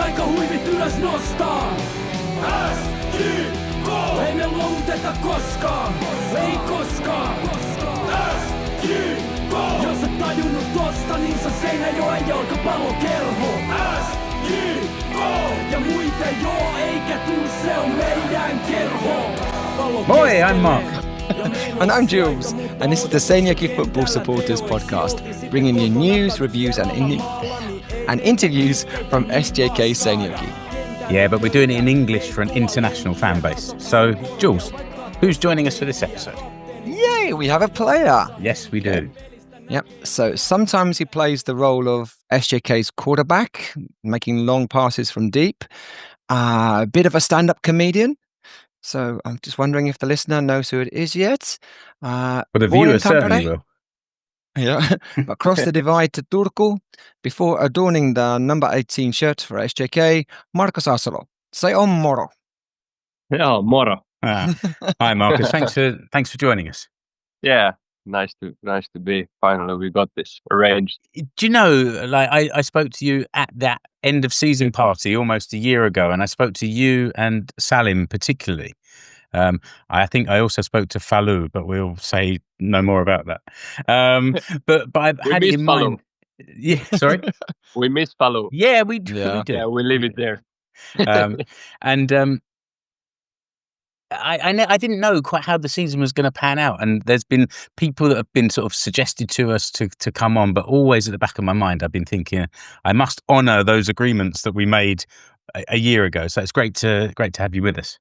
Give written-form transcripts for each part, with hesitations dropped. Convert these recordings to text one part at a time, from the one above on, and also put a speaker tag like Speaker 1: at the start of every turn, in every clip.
Speaker 1: aika huivit ylös nostaa. SJK! Ei me luovuteta koskaan. Ei koskaan. SJK! Jos et tajunnut tosta, niin se Seinäjoen jalkapallokerho. SJK! Ja muita joo, eikä tuu, se on meidän kerho.
Speaker 2: Moi, I'm Mark.
Speaker 3: And I'm Jules, and this is the Seinäjoki Football Supporters Podcast, bringing you news, reviews and interviews from SJK Seinäjoki.
Speaker 2: Yeah, but we're doing it in English for an international fan base. So, Jules, who's joining us for this episode?
Speaker 3: Yay, we have a player.
Speaker 2: Yes, we do.
Speaker 3: Yep, so sometimes he plays the role of SJK's quarterback, making long passes from deep, a bit of a stand-up comedian. So I'm just wondering if the listener knows who it is yet.
Speaker 2: Well, the viewer certainly will.
Speaker 3: Yeah, across the divide to Turku, before adorning the number 18 shirt for SJK, Markus Arsalo. Say on moro.
Speaker 4: Yeah, moro.
Speaker 2: Hi, Markus. Thanks for joining us.
Speaker 4: Yeah, nice to be. Finally, we got this arranged.
Speaker 2: Do you know, like I spoke to you at that end of season party almost a year ago, and I spoke to you and Salim particularly. I think I also spoke to Falu, but we'll say no more about that. But I've had it in mind. Yeah, sorry.
Speaker 4: We miss Falu.
Speaker 2: Yeah, we do.
Speaker 4: Yeah, we leave it there.
Speaker 2: I didn't know quite how the season was going to pan out, and there's been people that have been sort of suggested to us to come on, but always at the back of my mind, I've been thinking I must honour those agreements that we made a year ago. So it's great to have you with us.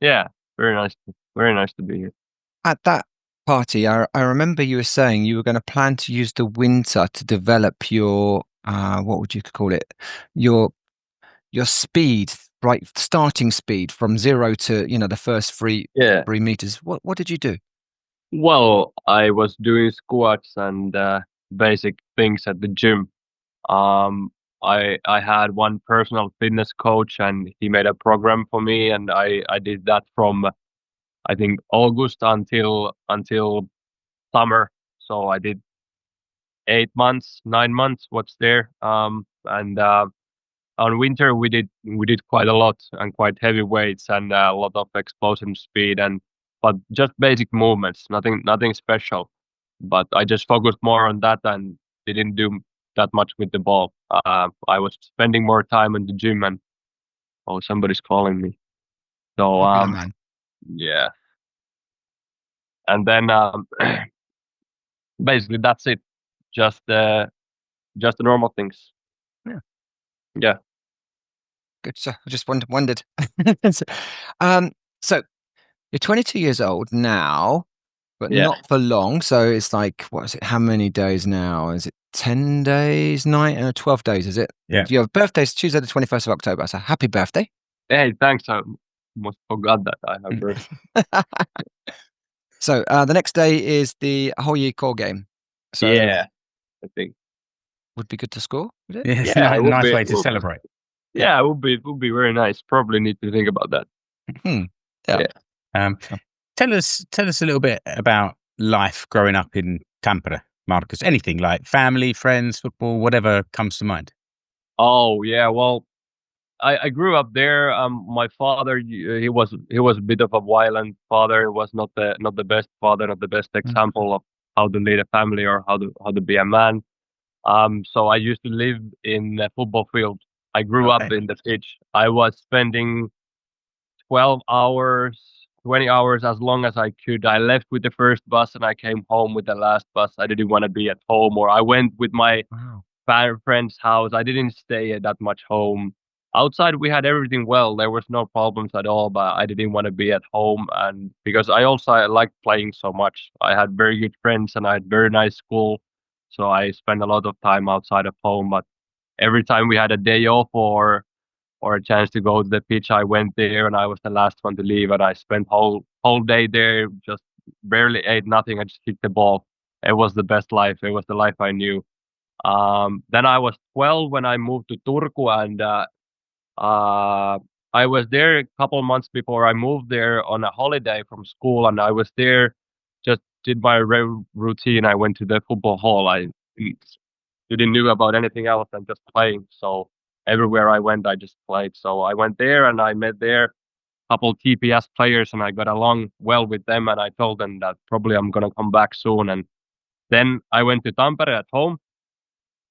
Speaker 4: Yeah, very nice to be here.
Speaker 3: At that party, I remember you were saying you were going to plan to use the winter to develop your what would you call it? Your speed. Right, starting speed from 0 to the first 3 meters. What did you do?
Speaker 4: Well, I was doing squats and basic things at the gym. I had one personal fitness coach, and he made a program for me, and I did that from I think August until summer. So I did 9 months. What's there? On winter, we did quite a lot and quite heavy weights and a lot of explosion speed but just basic movements, nothing special. But I just focused more on that and didn't do that much with the ball. I was spending more time in the gym and somebody's calling me. So yeah, and then basically that's it. Just the normal things. Yeah.
Speaker 3: Good. So I just wondered. So you're 22 years old now, but not for long. So it's like, what is it? How many days now? Is it 10 days, 12 days? Is it?
Speaker 2: Yeah.
Speaker 3: Your birthday's Tuesday, the 21st of October. So happy birthday.
Speaker 4: Hey, thanks. I almost forgot that I have birthday.
Speaker 3: So the next day is the whole year core game. So
Speaker 4: yeah, I think
Speaker 3: would be good to score. Would it?
Speaker 2: Yeah, it's a nice way to celebrate.
Speaker 4: Yeah, it would be very nice. Probably need to think about that.
Speaker 3: Yeah.
Speaker 2: Tell us a little bit about life growing up in Tampere, Markus. Anything like family, friends, football, whatever comes to mind.
Speaker 4: Oh yeah, well, I grew up there. My father, he was a bit of a violent father. He was not the best father, not the best example of how to lead a family or how to be a man. So I used to live in a football field. I grew up in the pitch. I was spending 12 hours, 20 hours, as long as I could. I left with the first bus and I came home with the last bus. I didn't want to be at home, or I went with my friend's house. I didn't stay that much home. Outside, we had everything well. There was no problems at all, but I didn't want to be at home. And because I liked playing so much. I had very good friends and I had very nice school. So I spent a lot of time outside of home, but every time we had a day off or a chance to go to the pitch, I went there and I was the last one to leave, and I spent whole day there, just barely ate nothing. I just kicked the ball. It was the best life. It was the life I knew. Then I was 12 when I moved to Turku, and I was there a couple months before I moved there on a holiday from school, and I was there, just did my routine. I went to the football hall. I didn't know about anything else than just playing. So everywhere I went, I just played. So I went there and I met there a couple TPS players, and I got along well with them. And I told them that probably I'm gonna come back soon. And then I went to Tampere at home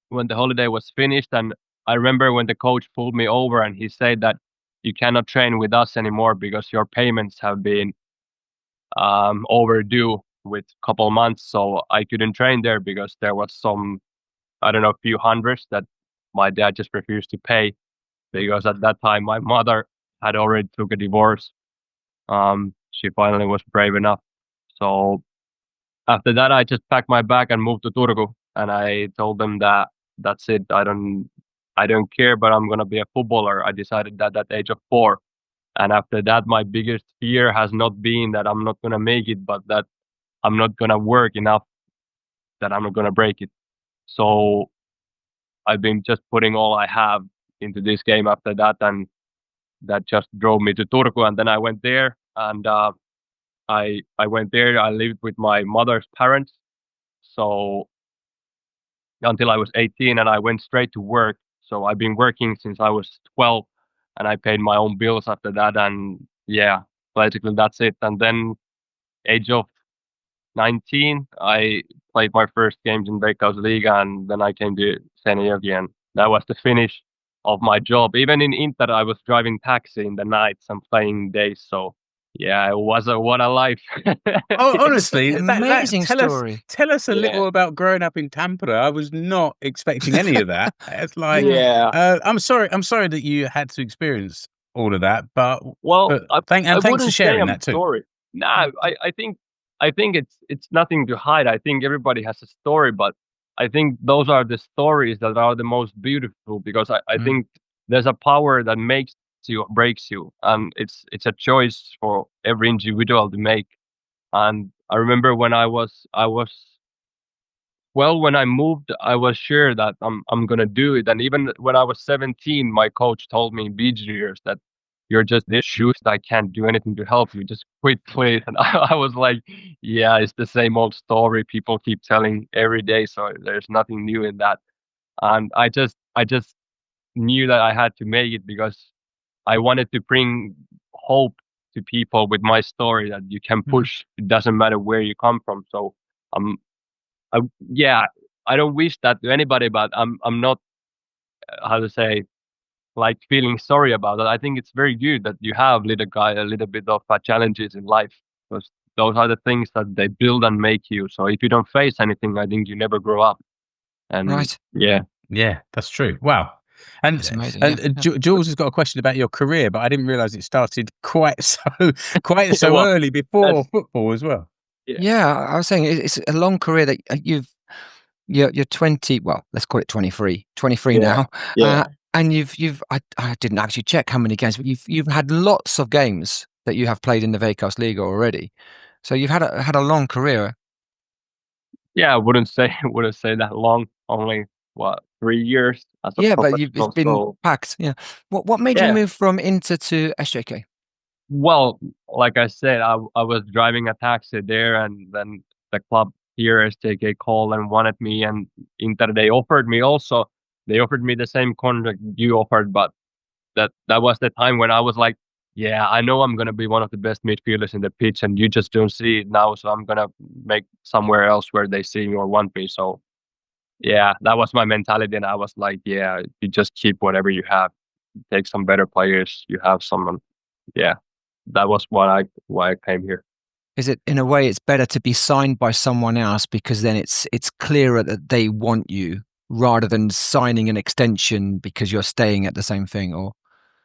Speaker 4: when the holiday was finished, and I remember when the coach pulled me over and he said that you cannot train with us anymore because your payments have been overdue with a couple months. So I couldn't train there because there was some, I don't know, a few hundreds that my dad just refused to pay, because at that time my mother had already took a divorce. She finally was brave enough. So after that, I just packed my bag and moved to Turku, and I told them that that's it. I don't care, but I'm gonna be a footballer. I decided that at the age of 4. And after that, my biggest fear has not been that I'm not gonna make it, but that I'm not gonna work enough, that I'm not gonna break it. So I've been just putting all I have into this game after that, and that just drove me to Turku. And then I went there, and I went there. I lived with my mother's parents, so until I was 18, and I went straight to work. So I've been working since I was 12, and I paid my own bills after that. And yeah, basically that's it. And then age of 19, I played my first games in Veikkausliiga, and then I came to Seinäjoki, and that was the finish of my job. Even in Inter, I was driving taxi in the nights and playing days. So yeah, it was what a life.
Speaker 2: Oh, honestly,
Speaker 3: Amazing story.
Speaker 2: tell us a
Speaker 4: Yeah.
Speaker 2: little about growing up in Tampere. I was not expecting any of that. It's like,
Speaker 4: Yeah.
Speaker 2: I'm sorry that you had to experience all of that, but
Speaker 4: Well,
Speaker 2: thanks
Speaker 4: I
Speaker 2: for
Speaker 4: wouldn't say
Speaker 2: sharing
Speaker 4: I'm
Speaker 2: that too.
Speaker 4: sorry. No, I think it's nothing to hide. I think everybody has a story, but I think those are the stories that are the most beautiful, because I think there's a power that makes you or breaks you, and it's a choice for every individual to make. And I remember when I was well, when I moved, I was sure that I'm gonna do it. And even when I was 17, my coach told me in beach years that you're just this shoes. I can't do anything to help you. Just quit, please. And I was like, yeah, it's the same old story people keep telling every day. So there's nothing new in that. And I just knew that I had to make it, because I wanted to bring hope to people with my story, that you can push. It doesn't matter where you come from. So I'm yeah, I don't wish that to anybody, but I'm not, how to say, like, feeling sorry about it. I think it's very good that you have a little bit of challenges in life, because those are the things that they build and make you. So if you don't face anything, I think you never grow up. And
Speaker 3: Right.
Speaker 4: yeah,
Speaker 2: Yeah, that's true. Wow. And
Speaker 3: It's amazing.
Speaker 2: and
Speaker 3: Yeah.
Speaker 2: Jules has got a question about your career, but I didn't realize it started quite so
Speaker 4: well,
Speaker 2: early before
Speaker 4: that's
Speaker 2: football as well.
Speaker 3: Yeah, I was saying it's a long career that you're 20, well, let's call it 23
Speaker 4: yeah,
Speaker 3: now.
Speaker 4: yeah.
Speaker 3: And I didn't actually check how many games, but you've had lots of games that you have played in the Veikkausliiga already. So you've had a long career.
Speaker 4: Yeah, I wouldn't say wouldn't say that long. Only what, 3 years as a
Speaker 3: Yeah, but it's
Speaker 4: professional.
Speaker 3: been
Speaker 4: So
Speaker 3: packed. Yeah. What made you
Speaker 4: yeah.
Speaker 3: move from Inter to SJK?
Speaker 4: Well, like I said, I was driving a taxi there, and then the club here, SJK, called and wanted me, and Inter, they offered me also. They offered me the same contract you offered, but that was the time when I was like, yeah, I know I'm gonna be one of the best midfielders in the pitch, and you just don't see it now, so I'm gonna make somewhere else where they see me or want me. So yeah, that was my mentality, and I was like, yeah, you just keep whatever you have, take some better players. You have someone, yeah. That was why I came here.
Speaker 3: Is it, in a way, it's better to be signed by someone else, because then it's clearer that they want you, rather than signing an extension because you're staying at the same thing? Or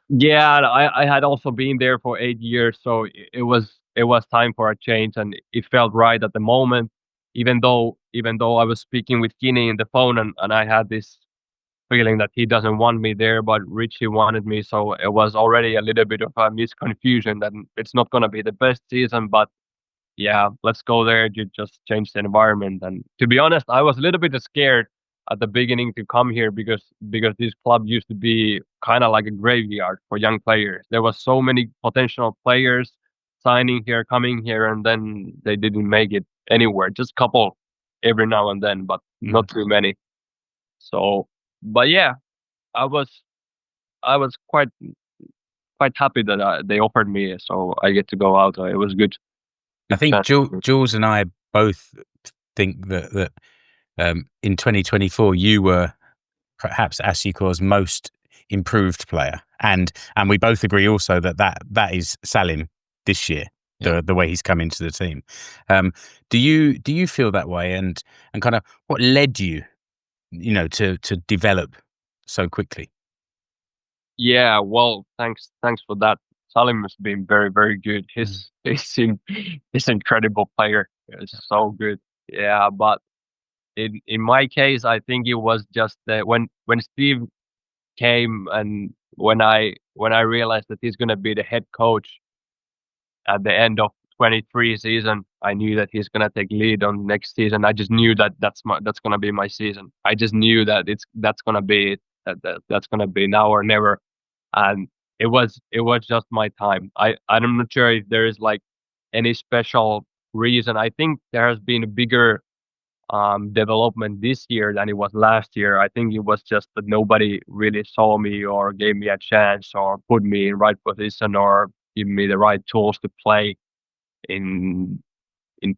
Speaker 4: Yeah, and I had also been there for 8 years, so it was time for a change, and it felt right at the moment. Even though I was speaking with Kinney in the phone, and I had this feeling that he doesn't want me there, but Richie wanted me, so it was already a little bit of a misconfusion that it's not gonna be the best season, but yeah, let's go there to just change the environment. And to be honest, I was a little bit scared at the beginning to come here, because this club used to be kind of like a graveyard for young players. There was so many potential players signing here, coming here, and then they didn't make it anywhere. Just couple every now and then, but not too many. So, but yeah, I was I was quite happy that they offered me, so I get to go out. It was good.
Speaker 2: I think
Speaker 4: chance.
Speaker 2: Jules and I both think that in 2024 you were perhaps Asiko's most improved player, and we both agree also that is Salim this year. The way he's come into the team. Do you feel that way, and kind of what led you, to develop so quickly?
Speaker 4: Yeah, well, thanks for that. Salim has been very, very good. He's incredible player. He's so good. Yeah, but in my case, I think it was just when Steve came, and when I realized that he's gonna be the head coach at the end of 23 season, I knew that he's gonna take lead on next season. I just knew that that's gonna be my season. I just knew that that's gonna be it. That's gonna be now or never. And it was just my time. I'm not sure if there is like any special reason. I think there has been a bigger development this year than it was last year. I think it was just that nobody really saw me or gave me a chance or put me in right position or give me the right tools to play in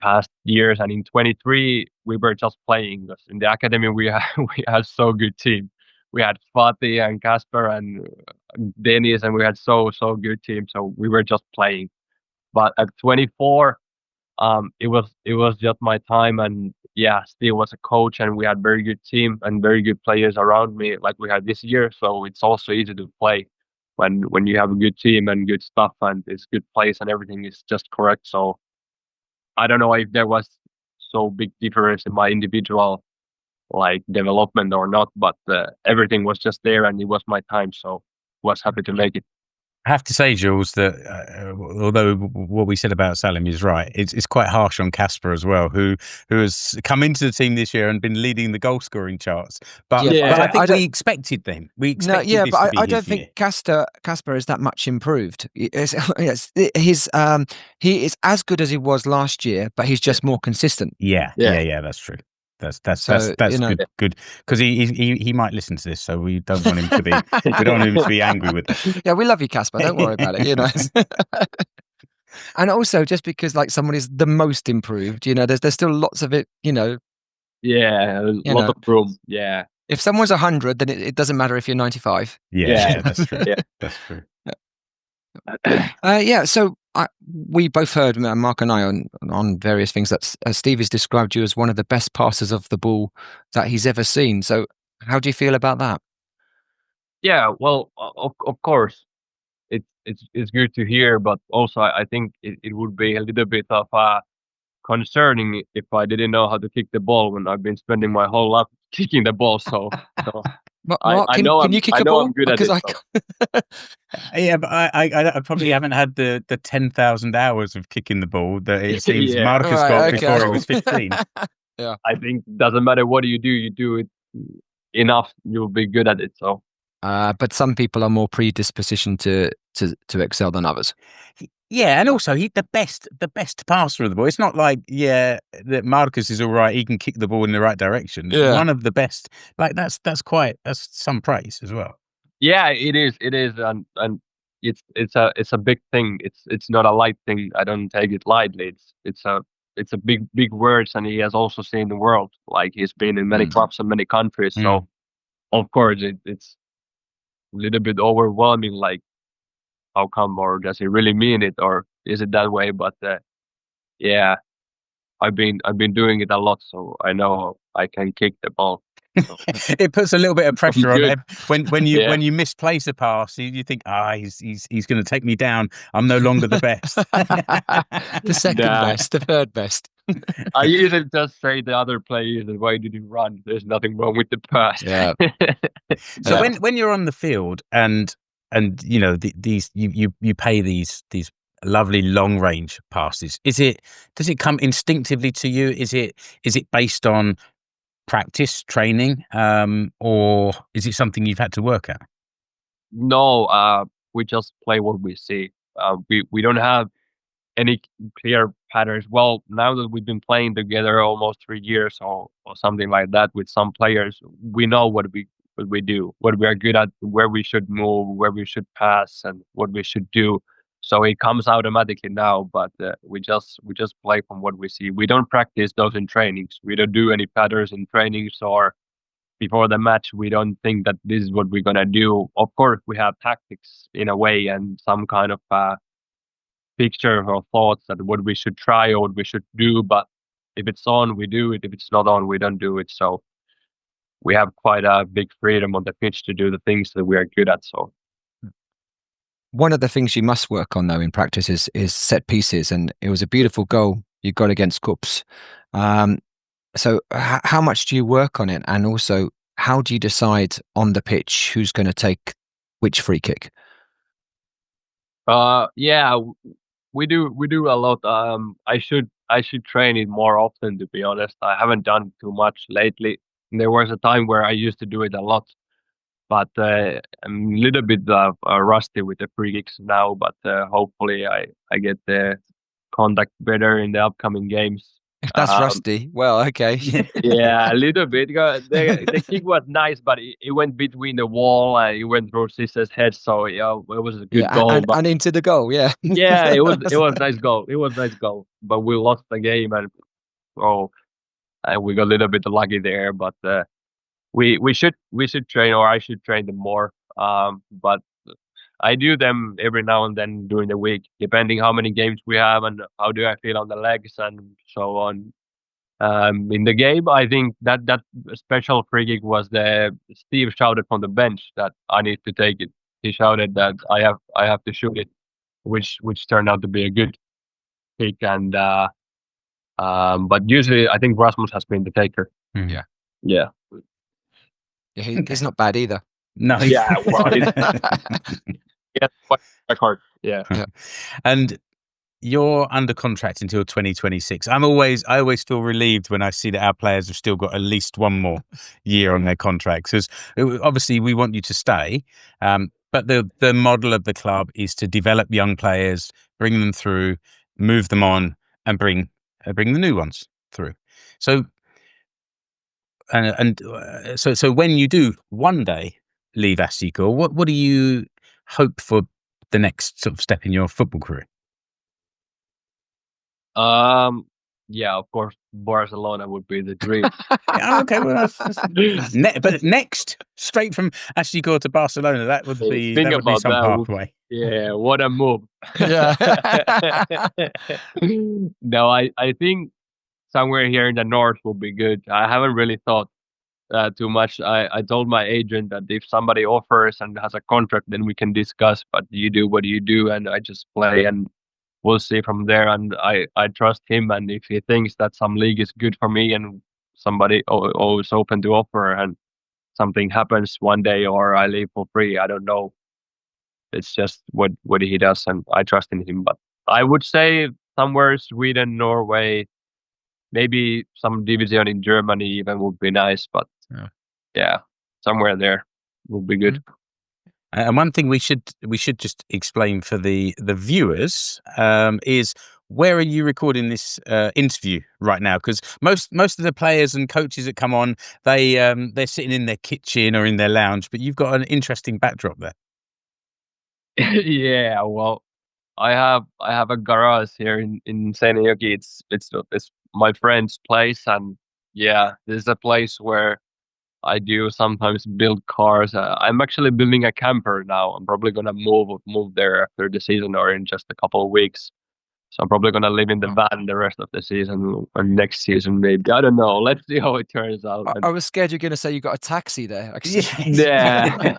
Speaker 4: past years. And in 23 we were just playing, because in the academy we had so good team. We had Fatih and Kasper and Dennis, and we had so good team. So we were just playing. But at 24, it was just my time, and yeah, Steve was a coach, and we had very good team and very good players around me, like we had this year. So it's also easy to play when you have a good team and good stuff, and it's good place and everything is just correct. So I don't know if there was so big difference in my individual like development or not, but everything was just there, and it was my time, so was happy to make it.
Speaker 2: I have to say, Jules, that although what we said about Salim is right, it's quite harsh on Kasper as well, who has come into the team this year and been leading the goal scoring charts. But,
Speaker 4: Yeah,
Speaker 2: but I think
Speaker 3: I
Speaker 2: we expected them. We expected
Speaker 3: no, yeah,
Speaker 2: this
Speaker 3: but
Speaker 2: to be
Speaker 3: I
Speaker 2: his
Speaker 3: don't
Speaker 2: year.
Speaker 3: think Casper is that much improved. He is as good as he was last year, but he's just more consistent.
Speaker 2: Yeah, that's true. That's
Speaker 3: So,
Speaker 2: good because he might listen to this, so we don't want him to be we don't want him to be angry with us.
Speaker 3: Yeah, we love you, Casper. Don't worry about it. And also, just because like someone is the most improved, there's still lots of it.
Speaker 4: Yeah, a lot of room. Yeah.
Speaker 3: If someone's 100, then it doesn't matter if you're 95.
Speaker 2: Yeah, that's true.
Speaker 4: Yeah.
Speaker 2: That's true.
Speaker 3: Yeah, so we both heard, Mark and I, on various things that Steve has described you as one of the best passers of the ball that he's ever seen. So how do you feel about that?
Speaker 4: Yeah, well, of course, it's good to hear, but also I think it would be a little bit of concerning if I didn't know how to kick the ball when I've been spending my whole life kicking the ball. So
Speaker 3: Mark, can you kick a ball?
Speaker 4: I'm good at it. So.
Speaker 2: Yeah, but I probably haven't had the 10,000 hours of kicking the ball that it seems Markus got before he was 15.
Speaker 3: Yeah,
Speaker 4: I think it doesn't matter what you do it enough, you'll be good at it. So.
Speaker 3: But some people are more predispositioned to excel than others.
Speaker 2: Yeah, and also the best passer of the ball. It's not like that Markus is all right. He can kick the ball in the right direction.
Speaker 3: Yeah.
Speaker 2: One of the best. Like that's some praise as well.
Speaker 4: Yeah, it is, and it's a big thing. It's not a light thing. I don't take it lightly. It's a big words, and he has also seen the world. Like he's been in many clubs and many countries. So of course it's a little bit overwhelming. Like how come, or does he really mean it, or is it that way? But yeah, I've been doing it a lot, so I know I can kick the ball. So.
Speaker 2: It puts a little bit of pressure on him when you misplace a pass. You think, he's going to take me down. I'm no longer the best.
Speaker 3: The second best, the third best.
Speaker 4: I usually just say the other players, why did you run? There's nothing wrong with the pass.
Speaker 3: Yeah.
Speaker 2: So when you're on the field and these you pay these lovely long range passes, does it come instinctively to you? Is it based on practice training, or is it something you've had to work at?
Speaker 4: No, we just play what we see. We don't have any clear patterns. Well, now that we've been playing together almost 3 years or something like that with some players, we know what we do, what we are good at, where we should move, where we should pass, and what we should do. So it comes automatically now, but we just play from what we see. We don't practice those in trainings. We don't do any patterns in trainings or before the match. We don't think that this is what we're gonna do. Of course, we have tactics in a way and some kind of picture or thoughts that what we should try or what we should do. But if it's on, we do it. If it's not on, we don't do it. So we have quite a big freedom on the pitch to do the things that we are good at. So
Speaker 3: one of the things you must work on though in practice is set pieces, and it was a beautiful goal you got against Kups. So how much do you work on it, and also how do you decide on the pitch who's going to take which free kick?
Speaker 4: Yeah, we do a lot. I should train it more often, to be honest. I haven't done too much lately. There was a time where I used to do it a lot, but I'm a little bit rusty with the free kicks now. But hopefully I get the contact better in the upcoming games.
Speaker 3: If that's rusty, well, okay.
Speaker 4: Yeah, a little bit. The kick was nice, but it went between the wall and it went through Sis's head. So yeah, it was a good goal.
Speaker 3: And into the goal, yeah.
Speaker 4: Yeah, it was nice goal. It was nice goal, but we lost the game, and we got a little bit lucky there. But we should train, or I should train them more. But I do them every now and then during the week, depending how many games we have and how do I feel on the legs and so on. In the game, I think that special free kick was Steve shouted from the bench that I need to take it. He shouted that I have to shoot it, which turned out to be a good kick. And but usually I think Rasmus has been the taker.
Speaker 3: Yeah.
Speaker 4: Yeah.
Speaker 3: Yeah, he's not bad either.
Speaker 2: No.
Speaker 4: Yeah. Well, yeah, quite hard. Yeah.
Speaker 2: And you're under contract until 2026. I always feel relieved when I see that our players have still got at least one more year on their contracts. Because obviously we want you to stay, but the model of the club is to develop young players, bring them through, move them on, and bring the new ones through. So so when you do one day leave Asiko, what do you hope for the next sort of step in your football career?
Speaker 4: Yeah, of course, Barcelona would be the dream.
Speaker 2: Yeah, okay, well, but next, straight from Asiko to Barcelona, that would be some pathway.
Speaker 4: Yeah, what a move.
Speaker 3: Yeah.
Speaker 4: No, I think somewhere here in the north would be good. I haven't really thought too much. I told my agent that if somebody offers and has a contract, then we can discuss. But you do what you do, and I just play, and we'll see from there. And I trust him, and if he thinks that some league is good for me and somebody always open to offer, and something happens one day or I leave for free, I don't know. It's just what he does, and I trust in him. But I would say somewhere Sweden, Norway, maybe some division in Germany even would be nice. But yeah, somewhere there would be good.
Speaker 2: And one thing we should just explain for the viewers is, where are you recording this interview right now? Because most of the players and coaches that come on, they're sitting in their kitchen or in their lounge, but you've got an interesting backdrop there.
Speaker 4: Yeah, well, I have a garage here in Seinäjoki. It's my friend's place, and yeah, this is a place where I do sometimes build cars. I'm actually building a camper now. I'm probably gonna move there after the season or in just a couple of weeks. So I'm probably gonna live in the van the rest of the season or next season maybe. I don't know. Let's see how it turns out.
Speaker 3: I was scared you're going to say you got a taxi there.
Speaker 4: Yeah.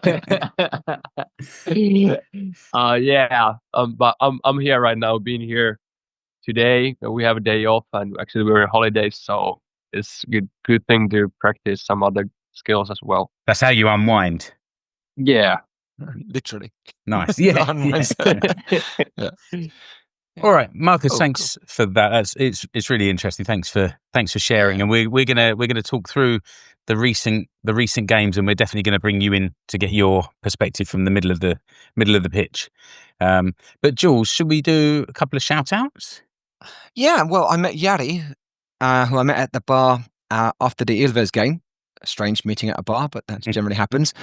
Speaker 4: Yeah. But I'm here right now. Being here today, we have a day off, and actually we're on holidays, so it's a good thing to practice some other skills as well.
Speaker 2: That's how you unwind.
Speaker 4: Yeah.
Speaker 3: Literally.
Speaker 2: Nice. Yeah.
Speaker 3: Yeah.
Speaker 2: All right, Markus, thanks for that. It's really interesting. Thanks for sharing. And we're gonna talk through the recent games, and we're definitely gonna bring you in to get your perspective from the middle of the pitch. But Jules, should we do a couple of shout outs?
Speaker 3: Yeah, well, I met Jari, who I met at the bar after the Ilves game. strange meeting at a bar, but that generally happens.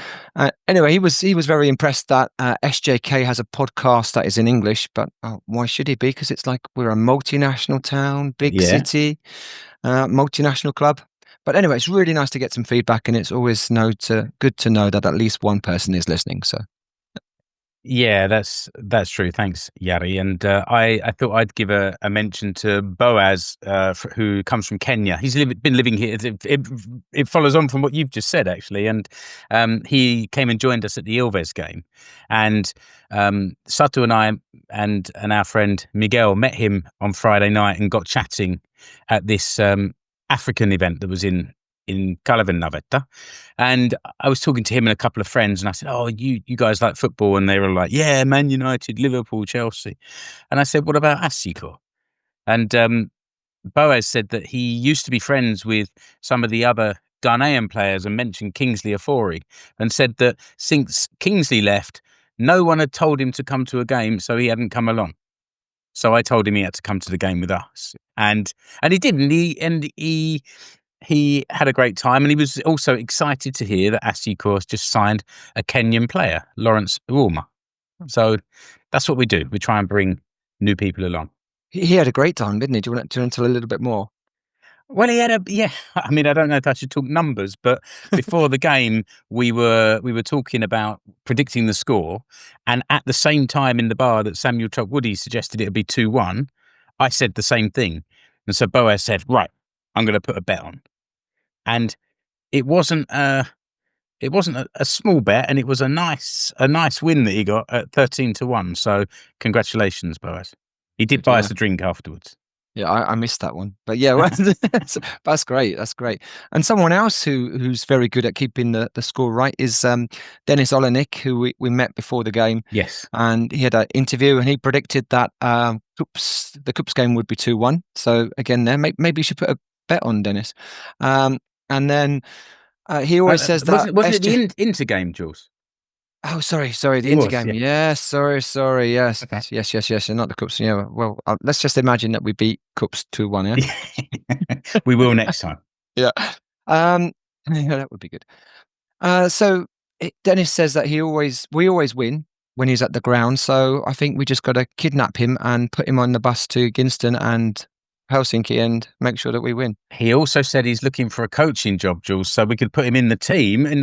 Speaker 3: Anyway, he was very impressed that SJK has a podcast that is in English, but why should he be? Because it's like we're a multinational town, big city, multinational club. But anyway, it's really nice to get some feedback, and it's always good to know that at least one person is listening. So.
Speaker 2: Yeah, that's true. Thanks, Jari. And I thought I'd give a mention to Boaz, who comes from Kenya. He's been living here. It follows on from what you've just said, actually. And he came and joined us at the Ilves game. And Satu and I and our friend Miguel met him on Friday night and got chatting at this African event that was in Kalevenavetta. And I was talking to him and a couple of friends, and I said, "Oh, you guys like football?" And they were like, "Yeah, Man United, Liverpool, Chelsea." And I said, "What about Asiko?" And Boaz said that he used to be friends with some of the other Ghanaian players and mentioned Kingsley Afori, and said that since Kingsley left, no one had told him to come to a game, so he hadn't come along. So I told him he had to come to the game with us, and he did, and he had a great time, and he was also excited to hear that Asiko has just signed a Kenyan player, Lawrence Uoma. So that's what we do. We try and bring new people along.
Speaker 3: He had a great time, didn't he? Do you want to tell a little bit more?
Speaker 2: Well, he had I mean, I don't know if I should talk numbers, but before the game, we were talking about predicting the score, and at the same time in the bar that Samuel Chukwudi suggested it would be 2-1, I said the same thing. And so Boaz said, "Right, I'm going to put a bet on." And it wasn't a small bet, and it was a nice win that he got at 13-1. So congratulations, Boaz. He did buy us a drink afterwards.
Speaker 3: Yeah, I missed that one, but yeah, that's great. That's great. And someone else who's very good at keeping the score right is Dennis Oliinyk, who we met before the game.
Speaker 2: Yes,
Speaker 3: and he had an interview, and he predicted that the Cups game would be 2-1. So again, there maybe you should put a bet on Dennis. And then he always says that
Speaker 2: wasn't it the Inter game, Jules?
Speaker 3: Oh, sorry, the Inter game. Yeah. Yes, sorry, yes, okay. yes, and not the Cups. Yeah, well, let's just imagine that we beat Cups 2-1. Yeah,
Speaker 2: we will next time.
Speaker 3: Yeah, that would be good. So Dennis says that we always win when he's at the ground. So I think we just got to kidnap him and put him on the bus to Kingston and Helsinki and make sure that we win.
Speaker 2: He also said he's looking for a coaching job, Jules, so we could put him in the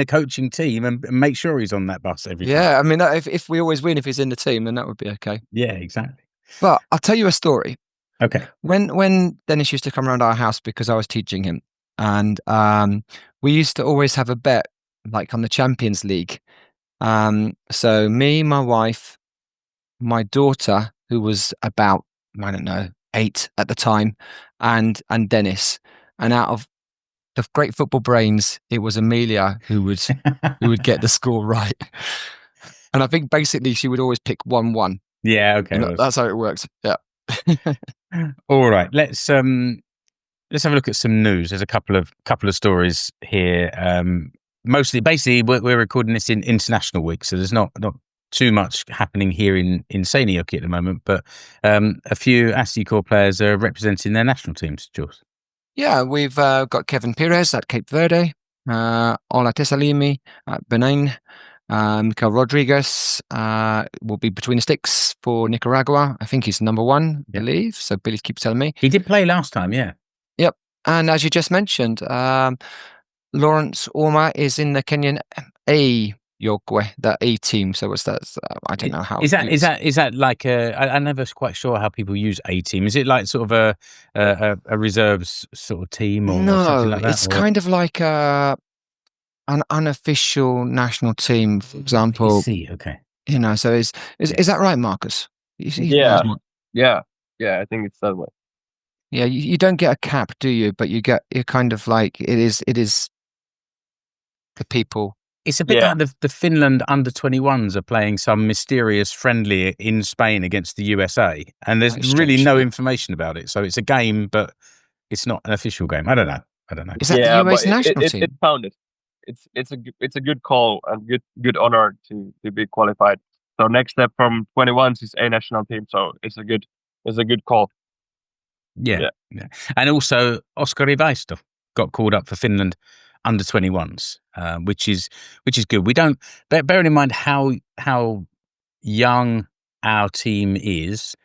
Speaker 2: coaching team and make sure he's on that bus every time.
Speaker 3: Yeah, I mean, if we always win, if he's in the team, then that would be okay.
Speaker 2: Yeah, exactly.
Speaker 3: But I'll tell you a story.
Speaker 2: Okay.
Speaker 3: When Dennis used to come around our house because I was teaching him, and we used to always have a bet, like on the Champions League. So me, my wife, my daughter, who was about, I don't know, 8 at the time, and Dennis. And out of the great football brains, it was Amelia who would get the score right. And I think basically she would always pick 1-1.
Speaker 2: Yeah, okay.
Speaker 3: That's how it works. Yeah.
Speaker 2: All right. Let's have a look at some news. There's a couple of stories here. Basically, we're recording this in International Week, so there's not too much happening here in Seinäjoki at the moment, but a few Asiko players are representing their national teams, Jules.
Speaker 3: Yeah, we've got Kevin Pires at Cape Verde, Ola Tesalimi at Benin, Mikael Rodriguez will be between the sticks for Nicaragua. I think he's number 1, I believe. So Billy keeps telling me.
Speaker 2: He did play last time, yeah.
Speaker 3: Yep. And as you just mentioned, Lawrence Uoma is in the Kenyan A Yokwe, the A team. So what's that? I don't know how. Is
Speaker 2: that like I'm never quite sure how people use A team. Is it like sort of a reserves sort of team or something like that?
Speaker 3: It's kind of like an unofficial national team, for example.
Speaker 2: I see. Okay.
Speaker 3: So is that right, Markus?
Speaker 4: Yeah. I think it's that way.
Speaker 3: Yeah, you don't get a cap, do you? But you're kind of like it is the people.
Speaker 2: It's a bit like the Finland under-21s are playing some mysterious friendly in Spain against the USA, and there's really no information about it. So it's a game, but it's not an official game. I don't know.
Speaker 3: Is that the US national team?
Speaker 4: It's founded. It's a good call and good honor to be qualified. So next step from 21s is a national team. So it's a good call.
Speaker 2: Yeah. And also Oskari Vaisto got called up for Finland under 21s, which is good. We don't bearing in mind how young our team is.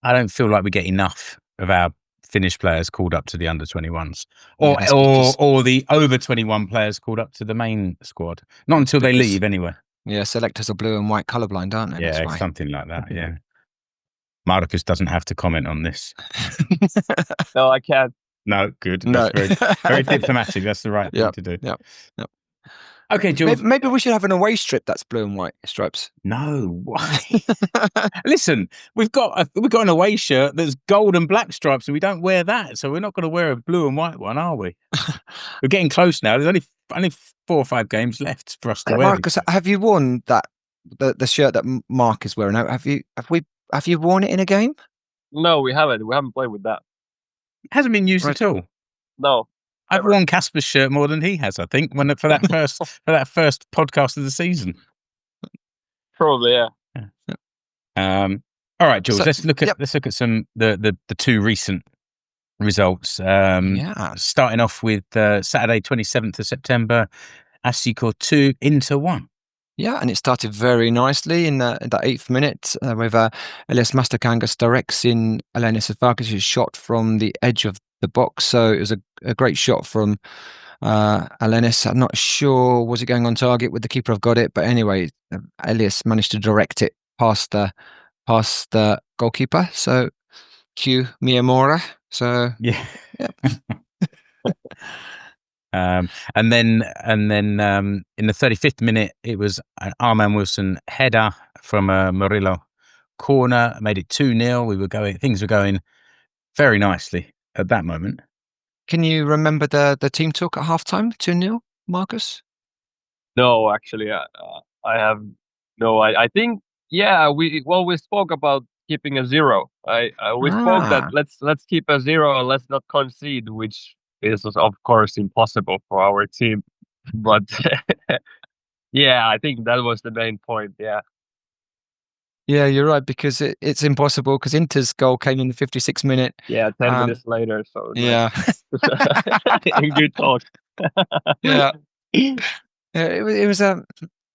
Speaker 2: I don't feel like we get enough of our Finnish players called up to the under 21s, or the over 21 players called up to the main squad. Not until they leave, anyway.
Speaker 3: Yeah, selectors are blue and white colourblind, aren't they?
Speaker 2: Yeah,
Speaker 3: That's why.
Speaker 2: something like that. Yeah. Markus doesn't have to comment on this.
Speaker 4: No, I can't.
Speaker 2: No, good.
Speaker 3: No.
Speaker 2: That's very diplomatic. That's the right thing to do.
Speaker 3: Yep.
Speaker 2: Okay, Jules.
Speaker 3: Maybe we should have an away strip that's blue and white stripes.
Speaker 2: No, why? Listen, we've got an away shirt that's gold and black stripes, and we don't wear that, so we're not going to wear a blue and white one, are we? We're getting close now. There's only 4 or 5 games left for us to wear.
Speaker 3: Markus, have you worn that the shirt that Mark is wearing? Have you worn it in a game?
Speaker 4: No, we haven't. We haven't played with that.
Speaker 2: It hasn't been used at all.
Speaker 4: No.
Speaker 2: I've worn Casper's shirt more than he has, I think, for that first podcast of the season.
Speaker 4: Probably, yeah.
Speaker 2: All right, Jules. So, let's look at some the 2 recent results. Starting off with Saturday, 27th of September, Asiko 2, Inter 1.
Speaker 3: Yeah, and it started very nicely in that 8th minute with Elias Masterkangas directs in Alenis Vargas' shot from the edge of the box. So it was a great shot from Alenis. I'm not sure, was it going on target? With the keeper have got it, but anyway, Elias managed to direct it past the goalkeeper. So cue Miyamura. So
Speaker 2: yeah. And then in the 35th minute, it was an Arman Wilson header from a Murillo corner, made it 2-0. Things were going very nicely at that moment.
Speaker 3: Can you remember the team talk at halftime? 2-0, Markus?
Speaker 4: No, actually, I have no. I think we spoke about keeping a 0. We spoke that let's keep a 0 and let's not concede, which is of course impossible for our team. But yeah, I think that was the main point. Yeah.
Speaker 3: Yeah, you're right, because it's impossible, because Inter's goal came in the 56th minute.
Speaker 4: Yeah, 10 minutes later. So
Speaker 3: yeah,
Speaker 4: good talk.
Speaker 3: Yeah, it was a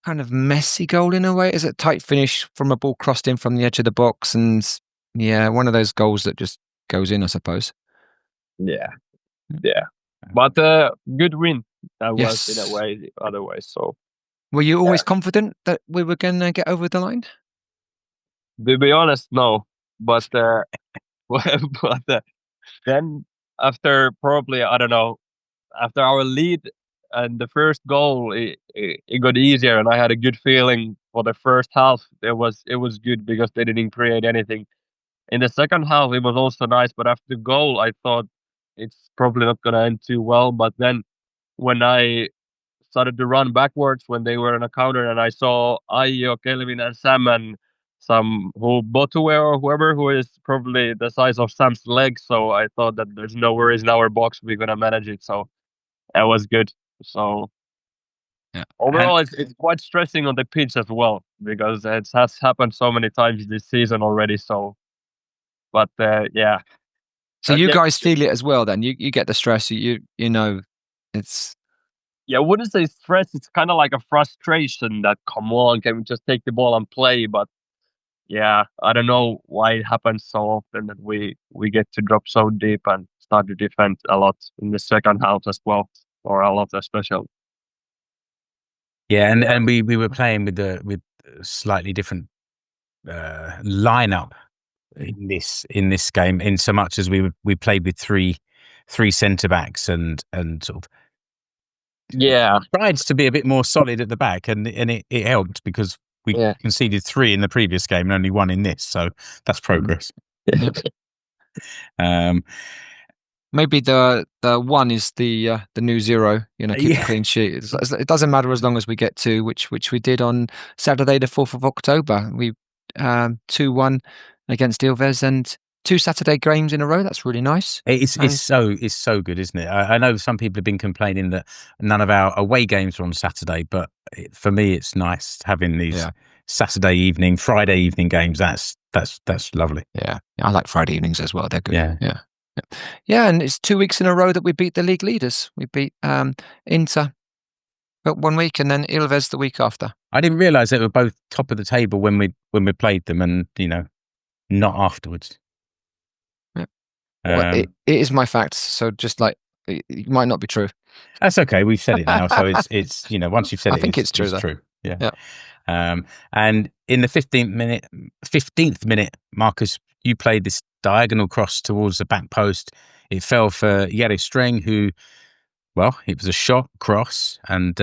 Speaker 3: kind of messy goal in a way. It's a tight finish from a ball crossed in from the edge of the box, and one of those goals that just goes in, I suppose.
Speaker 4: Yeah, but good win. That was in a way, otherwise. So,
Speaker 3: were you always confident that we were going to get over the line?
Speaker 4: To be honest, no. But then after probably, I don't know, after our lead and the first goal, it got easier, and I had a good feeling for the first half. It was good because they didn't create anything. In the second half, it was also nice, but after the goal, I thought it's probably not going to end too well. But then when I started to run backwards when they were on a counter, and I saw Aio, Kelvin, and Sam, and Botue or whoever, who is probably the size of Sam's leg. So I thought that there's no worries in our box. We're going to manage it. So that was good. So overall, it's quite stressing on the pitch as well, because it has happened so many times this season already. So, but yeah.
Speaker 3: So you guys feel it as well then? You get the stress, you know, it's...
Speaker 4: Yeah, I wouldn't say stress. It's kind of like a frustration that, come on, can we just take the ball and play? But yeah, I don't know why it happens so often that we get to drop so deep and start to defend a lot in the second half as well, or a lot especially.
Speaker 2: Yeah, and we were playing with a slightly different lineup in this game, in so much as we played with three centre backs and sort of tried to be a bit more solid at the back, and it helped because we conceded 3 in the previous game and only 1 in this, so that's progress.
Speaker 3: Maybe the 1 is the new 0. You know, keep a clean sheet. It doesn't matter as long as we get 2, which we did on Saturday, the 4th of October. We 2-1 against Ilves, and 2 Saturday games in a row. That's really nice.
Speaker 2: It's so good, isn't it? I know some people have been complaining that none of our away games are on Saturday, but for me, it's nice having these Saturday evening, Friday evening games. That's lovely.
Speaker 3: Yeah, I like Friday evenings as well. They're good.
Speaker 2: Yeah.
Speaker 3: Yeah, and it's 2 weeks in a row that we beat the league leaders. We beat Inter but 1 week and then Ilves the week after.
Speaker 2: I didn't realise they were both top of the table when we played them, and not afterwards.
Speaker 3: Yeah. Well, it is my facts, so just like it might not be true.
Speaker 2: That's okay. We've said it now, so it's once you've said
Speaker 3: I think it's true.
Speaker 2: It's
Speaker 3: though.
Speaker 2: true. Yeah. And in the 15th minute, Marcus, you played this diagonal cross towards the back post. It fell for Jari, who, well, it was a shot cross, and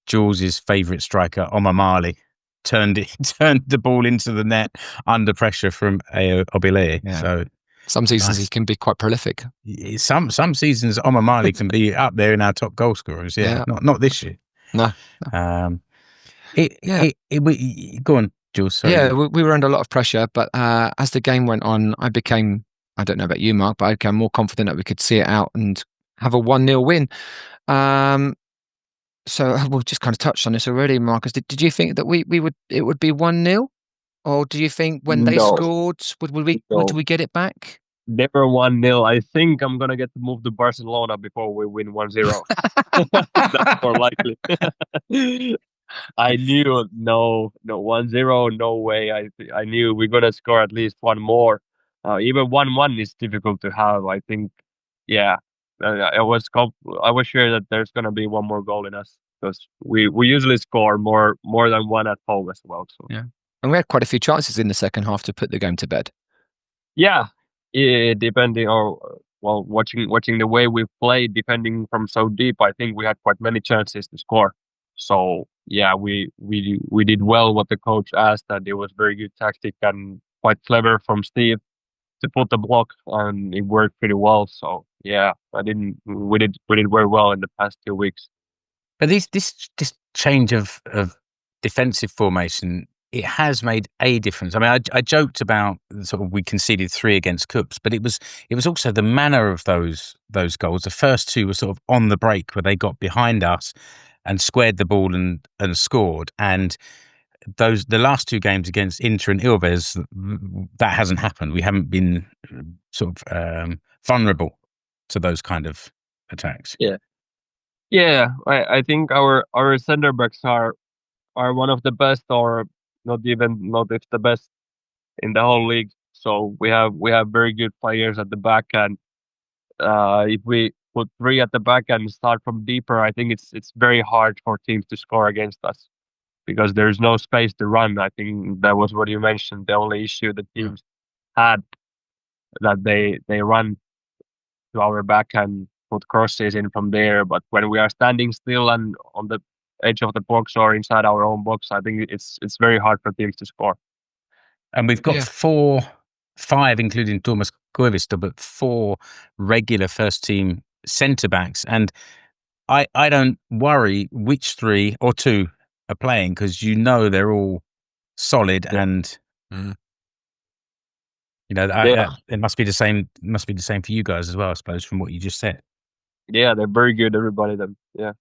Speaker 2: Jules' favourite striker, Omar Marley, turned the ball into the net under pressure from Obile.
Speaker 3: Yeah.
Speaker 2: So
Speaker 3: some seasons he can be quite prolific.
Speaker 2: Some seasons Omar Marley can be up there in our top goal scorers. Yeah. Not this year.
Speaker 3: No.
Speaker 2: Go on, Jules. Sorry.
Speaker 3: Yeah, we were under a lot of pressure, but as the game went on, I don't know about you, Mark, but I became more confident that we could see it out and have a 1-0 win. So we've just kind of touched on this already, Marcus. Did you think that it would be 1-0? Or do you think when they scored, would we get it back?
Speaker 4: Never 1-0. I think I'm going to get to move to Barcelona before we win 1-0. That's more likely. I knew no 1-0, no way. I knew we're going to score at least one more. Even 1-1 is difficult to have. I think, yeah. I was sure that there's going to be one more goal in us because we usually score more than one at home as well. So.
Speaker 3: Yeah. And we had quite a few chances in the second half to put the game to bed.
Speaker 4: Yeah, depending on watching the way we played, defending from so deep, I think we had quite many chances to score. So yeah, we did well what the coach asked, and it was very good tactic and quite clever from Steve to put the block, and it worked pretty well. So yeah, we did very well in the past 2 weeks.
Speaker 2: But this change of defensive formation, it has made a difference. I mean, I joked about sort of we conceded 3 against Cups, but it was also the manner of those goals. The first 2 were sort of on the break where they got behind us and squared the ball and scored. And the last 2 games against Inter and Ilves, that hasn't happened. We haven't been sort of vulnerable to those kind of attacks.
Speaker 4: Yeah. I think our center backs are one of the best, or not if the best in the whole league. So we have very good players at the back, and if we put 3 at the back and start from deeper, I think it's very hard for teams to score against us because there's no space to run. I think that was what you mentioned. The only issue the teams had, that they run to our back and put crosses in from there. But when we are standing still and on the edge of the box or inside our own box, I think it's very hard for teams to score.
Speaker 2: And we've got 5, including Thomas Koivisto, but 4 regular first team centre backs. And I don't worry which 3 or 2 are playing, because they're all solid and it must be the same. Must be the same for you guys as well, I suppose, from what you just said.
Speaker 4: Yeah, they're very good, everybody. Them, yeah.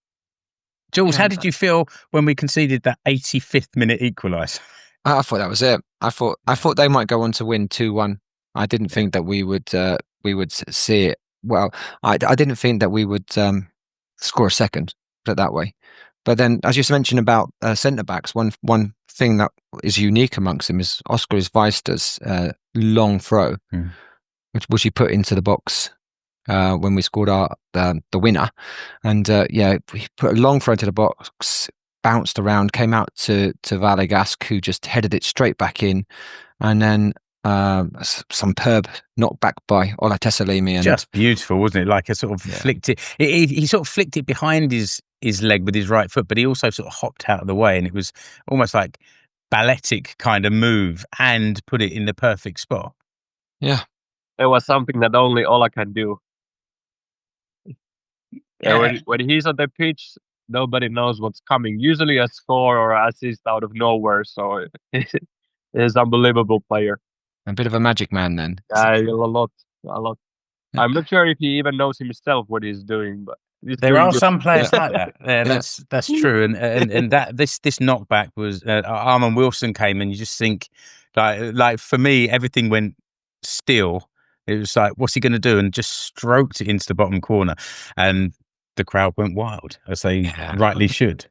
Speaker 2: Jules, how did you feel when we conceded that 85th minute equaliser?
Speaker 3: I thought that was it. I thought they might go on to win 2-1. I didn't think that we would see it. Well, I didn't think that we would score a second, put it that way. But then, as you mentioned about centre backs, one thing that is unique amongst them is Oscar Weister's long throw, which he put into the box when we scored the winner, and he put a long throw into the box, bounced around, came out to Valegas, who just headed it straight back in, and then some perb knocked back by Ola Tessalimi. And
Speaker 2: just beautiful, wasn't it? Like a sort of flicked it. He sort of flicked it behind his leg with his right foot, but he also sort of hopped out of the way, and it was almost like balletic kind of move and put it in the perfect spot.
Speaker 3: Yeah.
Speaker 4: It was something that only Ola can do. Yeah. When he's on the pitch, nobody knows what's coming. Usually a score or assist out of nowhere. So he's an unbelievable player.
Speaker 3: A bit of a magic man then.
Speaker 4: Yeah, a lot. I'm not sure if he even knows himself what he's doing, but
Speaker 2: there are some players like that. Yeah, that's true. And that this knockback was Armand Wilson came, and you just think like for me everything went still, It was like, what's he going to do? And just stroked it into the bottom corner. And the crowd went wild, as they rightly should.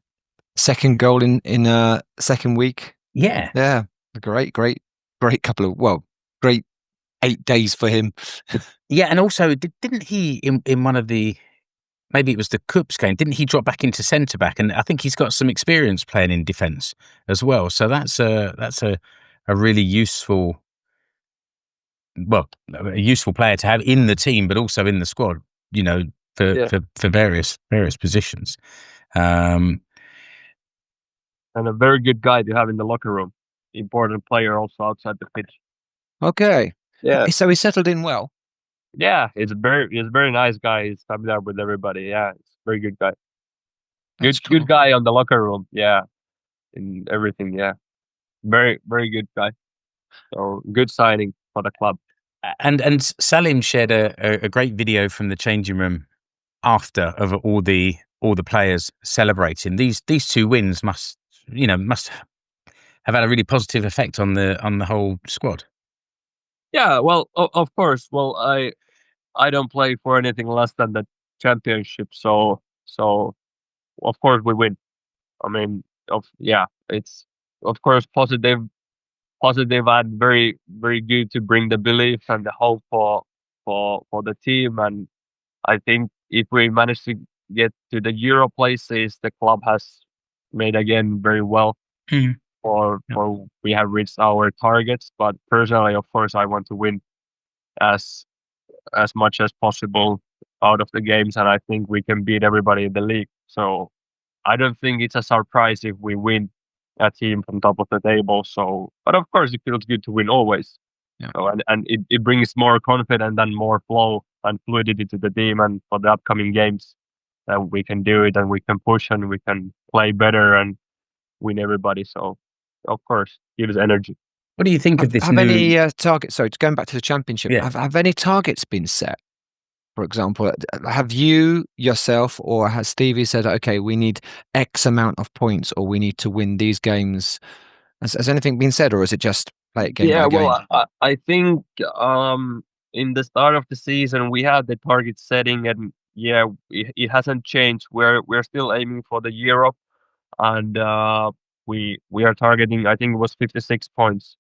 Speaker 3: Second goal in second week.
Speaker 2: Yeah.
Speaker 3: Yeah. Great couple of, great 8 days for him.
Speaker 2: Yeah, and also, didn't he, in one of the, maybe it was the Cups game, didn't he drop back into centre-back? And I think he's got some experience playing in defence as well. So that's a really useful, a useful player to have in the team, but also in the squad, for various positions.
Speaker 4: And a very good guy to have in the locker room. Important player also outside the pitch.
Speaker 3: Okay.
Speaker 4: Yeah.
Speaker 3: So he settled in well.
Speaker 4: Yeah, he's a very nice guy. He's familiar with everybody. Yeah, it's a very good guy. Good guy on the locker room. Yeah, in everything. Yeah, very good guy. So good signing for the club.
Speaker 2: And Salim shared a great video from the changing room after, of all the players celebrating. These 2 wins must have had a really positive effect on the whole squad.
Speaker 4: Yeah, well, of course. Well, I don't play for anything less than the championship, so of course we win. I mean, it's of course positive and very good to bring the belief and the hope for the team. And I think if we manage to get to the Euro places, the club has made again very well. For we have reached our targets. But personally, of course, I want to win as much as possible out of the games, and I think we can beat everybody in the league. So I don't think it's a surprise if we win a team from top of the table. So, but of course, it feels good to win always.
Speaker 3: Yeah.
Speaker 4: So, and it brings more confidence and more flow and fluidity to the team, and for the upcoming games, that we can do it and we can push and we can play better and win everybody. So, of course, gives energy.
Speaker 2: What do you think of this?
Speaker 3: Have any targets? Sorry, going back to the championship.
Speaker 2: Yeah.
Speaker 3: Have any targets been set? For example, have you yourself or has Stevie said, okay, we need X amount of points or we need to win these games? Has anything been said, or is it just play it game by game?
Speaker 4: Well, I think in the start of the season we had the target setting, and it hasn't changed. We're still aiming for the Europe, and we are targeting. I think it was 56 points.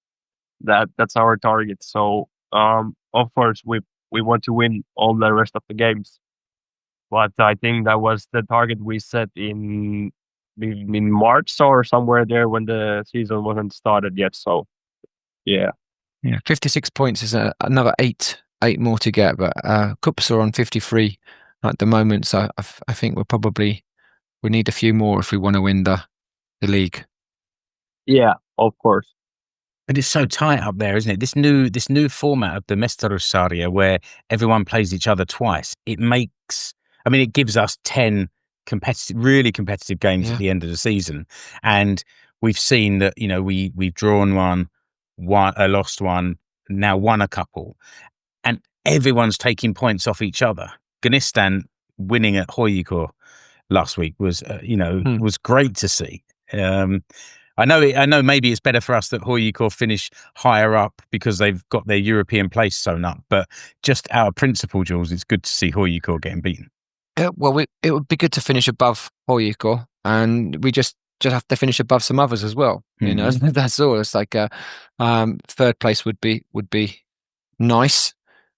Speaker 4: That's our target. So of course we want to win all the rest of the games, but I think that was the target we set in March or somewhere there when the season wasn't started yet. So yeah,
Speaker 3: 56 points is another eight more to get, but Cups are on 53 at the moment. So I think we need a few more if we want to win the league.
Speaker 4: Yeah, of course.
Speaker 2: But it's so tight up there, isn't it? This new format of the Mestaruussarja, where everyone plays each other twice, it gives us 10 really competitive games at the end of the season. And we've seen that, we've drawn one, lost one, now won a couple, and everyone's taking points off each other. Gnistan winning at Hoikko last week was, was great to see. I know maybe it's better for us that Hoikko finish higher up because they've got their European place sewn up, but just out of principle, Jules, it's good to see Hoikko getting beaten.
Speaker 3: Well, it would be good to finish above Hoikko, and we just have to finish above some others as well. That's all. It's like third place would be nice.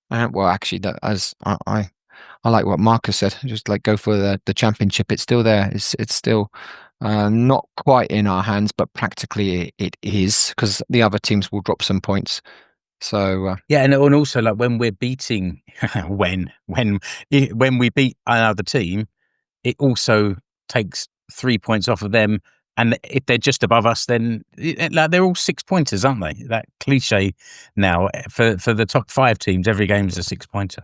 Speaker 3: Well, actually, that as I like what Markus said. Just like go for the championship. It's still there. It's still not quite in our hands, but practically it is, because the other teams will drop some points. So
Speaker 2: and also, like, when we're beating when we beat another team, it also takes 3 points off of them. And if they're just above us, then they're all 6 pointers, aren't they? That cliche now for the top 5 teams, every game is a 6 pointer.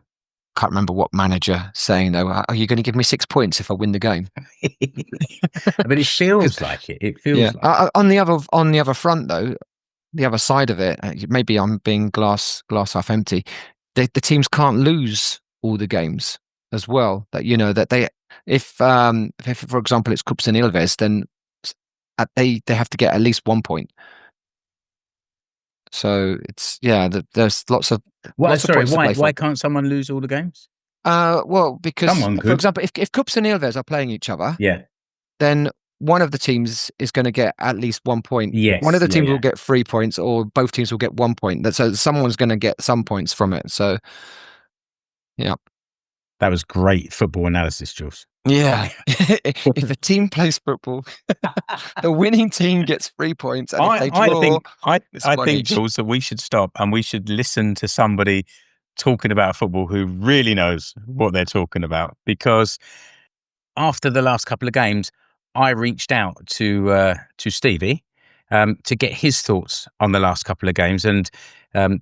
Speaker 3: Can't remember what manager saying though. Are you going to give me 6 points if I win the game?
Speaker 2: But it feels like it. It feels like it.
Speaker 3: On the other front though, the other side of it, maybe I'm being glass half empty. The teams can't lose all the games as well. That that they, if for example it's Cups and Ilves, then they have to get at least 1 point. So it's there's lots of
Speaker 2: Well,
Speaker 3: lots of
Speaker 2: sorry,
Speaker 3: points to play for.
Speaker 2: why can't someone lose all the games?
Speaker 3: Well, because
Speaker 2: Someone
Speaker 3: for
Speaker 2: could.
Speaker 3: example, if Cups and Ilves are playing each other,
Speaker 2: Yeah.
Speaker 3: then one of the teams is going to get at least 1 point.
Speaker 2: Yes.
Speaker 3: One of the
Speaker 2: yeah,
Speaker 3: teams
Speaker 2: yeah.
Speaker 3: will get 3 points, or both teams will get 1 point. So someone's going to get some points from it. So, yeah.
Speaker 2: That was great football analysis, Jules.
Speaker 3: Yeah. If a team plays football, the winning team gets 3 points, and if they draw,
Speaker 2: I think, Jules, that we should stop and we should listen to somebody talking about football who really knows what they're talking about. Because after the last couple of games, I reached out to Stevie to get his thoughts on the last couple of games, and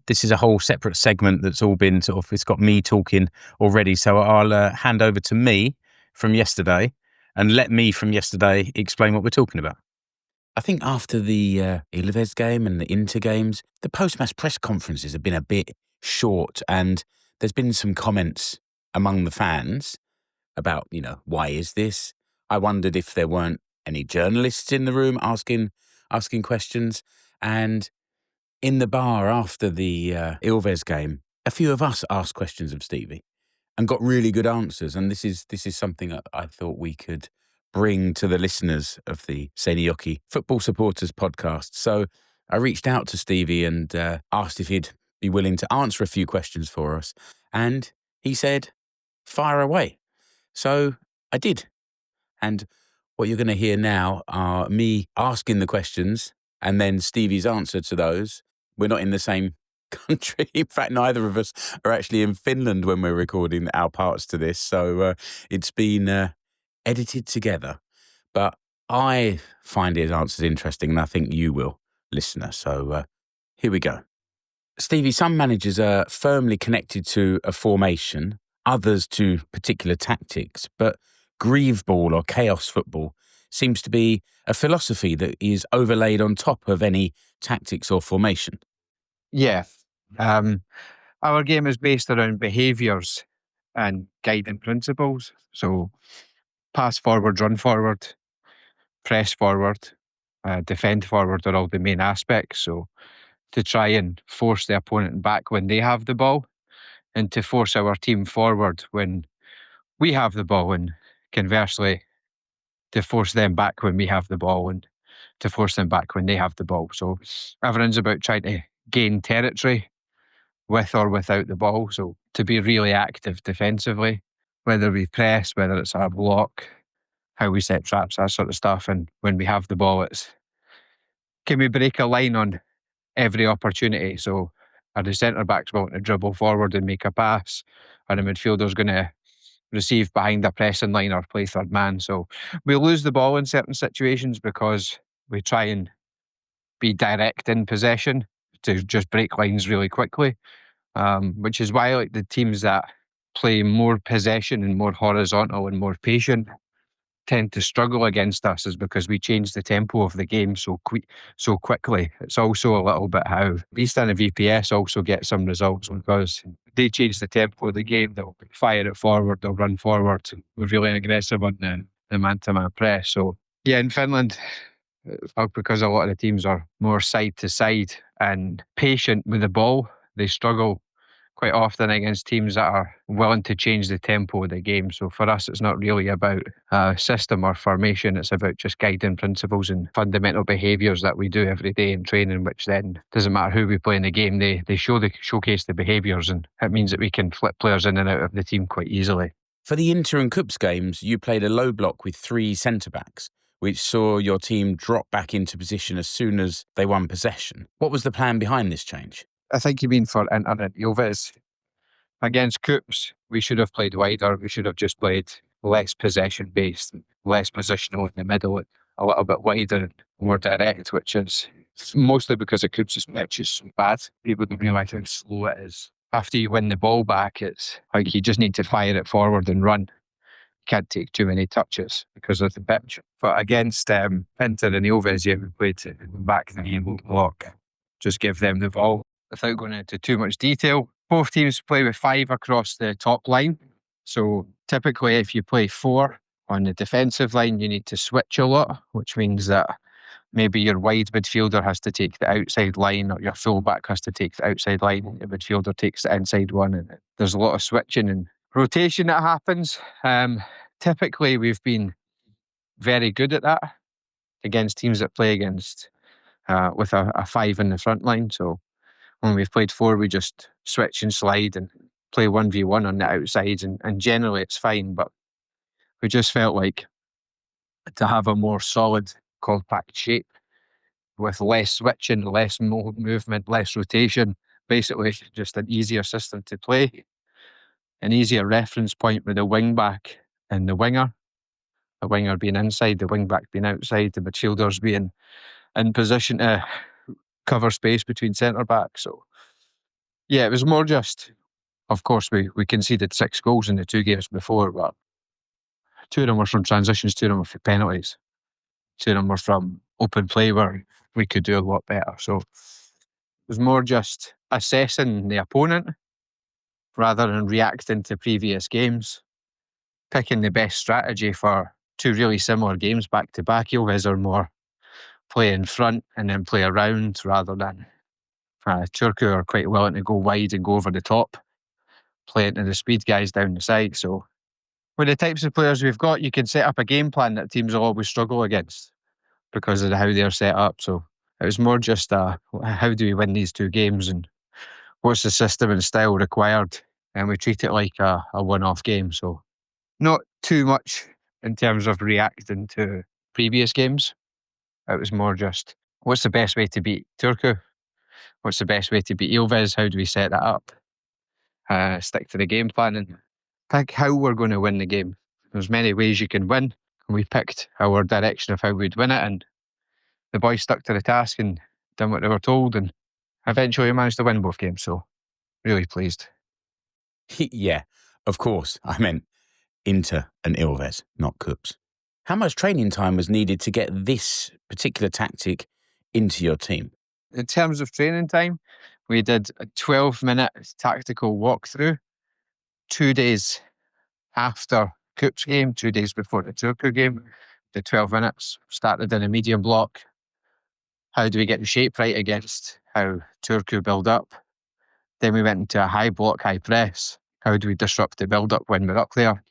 Speaker 2: this is a whole separate segment that's all been sort of, it's got me talking already. So I'll hand over to me from yesterday and let me from yesterday explain what we're talking about. I think after the Ilves game and the Inter games, the post-match press conferences have been a bit short, and there's been some comments among the fans about, why is this? I wondered if there weren't any journalists in the room asking questions. And in the bar after the Ilves game, a few of us asked questions of Stevie and got really good answers. And this is something that I thought we could bring to the listeners of the Seinäjoki Football Supporters podcast. So I reached out to Stevie and asked if he'd be willing to answer a few questions for us. And he said, fire away. So I did. And what you're going to hear now are me asking the questions and then Stevie's answer to those. We're not in the same country. In fact, neither of us are actually in Finland when we're recording our parts to this. So it's been edited together. But I find his answers interesting, and I think you will, listener. So here we go. Stevie, some managers are firmly connected to a formation, others to particular tactics, but Grieve ball or chaos football seems to be a philosophy that is overlaid on top of any tactics or formation.
Speaker 5: Yeah. Our game is based around behaviours and guiding principles. So pass forward, run forward, press forward, defend forward are all the main aspects. So to try and force the opponent back when they have the ball, and to force our team forward when we have the ball, and conversely, to force them back when we have the ball and to force them back when they have the ball. So everyone's about trying to gain territory with or without the ball. So to be really active defensively, whether we press, whether it's our block, how we set traps, that sort of stuff. And when we have the ball, it's can we break a line on every opportunity? So are the centre backs wanting to dribble forward and make a pass? Are the midfielders going to receive behind a pressing line or play third man? So we lose the ball in certain situations because we try and be direct in possession to just break lines really quickly, which is why like the teams that play more possession and more horizontal and more patient tend to struggle against us, is because we change the tempo of the game so quickly. It's also a little bit how Beast and the VPS also get some results, because they change the tempo of the game. They'll fire it forward, they'll run forward. We're really aggressive on the man-to-man press. So yeah, in Finland, because a lot of the teams are more side to side and patient with the ball, they struggle quite often against teams that are willing to change the tempo of the game. So for us, it's not really about system or formation. It's about just guiding principles and fundamental behaviours that we do every day in training, which then doesn't matter who we play in the game. They showcase the behaviours, and it means that we can flip players in and out of the team quite easily.
Speaker 2: For the Inter and Cups games, you played a low block with 3 centre-backs, which saw your team drop back into position as soon as they won possession. What was the plan behind this change?
Speaker 5: I think you mean for Inter and Ilves. Against Cups, we should have played wider. We should have just played less possession-based, less positional in the middle, a little bit wider and more direct, which is mostly because the Cups' pitch is so bad. People don't realise how slow it is. After you win the ball back, it's like you just need to fire it forward and run. Can't take too many touches because of the pitch. But against Inter and Ilves, yeah, we played to back the game block, just give them the ball. Without going into too much detail, both teams play with 5 across the top line. So typically, if you play 4 on the defensive line, you need to switch a lot, which means that maybe your wide midfielder has to take the outside line, or your fullback has to take the outside line, and the midfielder takes the inside one. And there's a lot of switching and rotation that happens. Typically, we've been very good at that against teams that play against with a 5 in the front line. So when we've played 4, we just switch and slide and play 1v1 on the outsides, and generally it's fine. But we just felt like to have a more solid, compact shape with less switching, less movement, less rotation, basically just an easier system to play, an easier reference point with the wing back and the winger being inside, the wing back being outside, the midfielders being in position to cover space between centre backs. So yeah, it was more just, of course, we conceded 6 goals in the 2 games before, but 2 of them were from transitions, 2 of them were from penalties, 2 of them were from open play where we could do a lot better. So it was more just assessing the opponent rather than reacting to previous games, picking the best strategy for 2 really similar games back to back. Ilves are more play in front and then play around, rather than Turku are quite willing to go wide and go over the top, play into the speed guys down the side. So with the types of players we've got, you can set up a game plan that teams will always struggle against because of how they're set up. So it was more just how do we win these 2 games, and what's the system and style required, and we treat it like a one-off game. So not too much in terms of reacting to previous games. It was more just, what's the best way to beat Turku? What's the best way to beat Ilves? How do we set that up? Stick to the game plan and pick how we're going to win the game. There's many ways you can win, and we picked our direction of how we'd win it, and the boys stuck to the task and done what they were told, and eventually managed to win both games. So really pleased.
Speaker 2: Yeah, of course. I meant Inter and Ilves, not Cups. How much training time was needed to get this particular tactic into your team?
Speaker 5: In terms of training time, we did a 12-minute tactical walkthrough 2 days after Cups game, 2 days before the Turku game. The 12 minutes started in a medium block. How do we get the shape right against how Turku build up? Then we went into a high block, high press. How do we disrupt the build up when we're up there?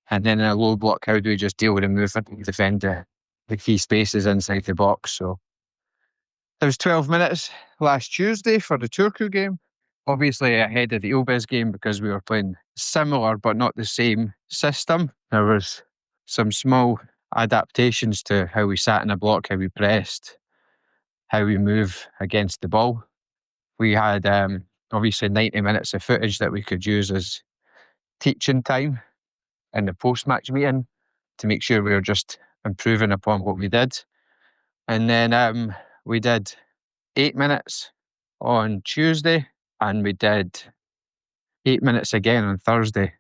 Speaker 5: And then in a low block, how do we just deal with the movement and defend the key spaces inside the box? So it was 12 minutes last Tuesday for the Turku game. Obviously ahead of the Ilves game because we were playing similar but not the same system. There was some small adaptations to how we sat in a block, how we pressed, how we move against the ball. We had obviously 90 minutes of footage that we could use as teaching time in the post-match meeting to make sure we were just improving upon what we did. And then we did 8 minutes on Tuesday, and we did 8 minutes again on Thursday.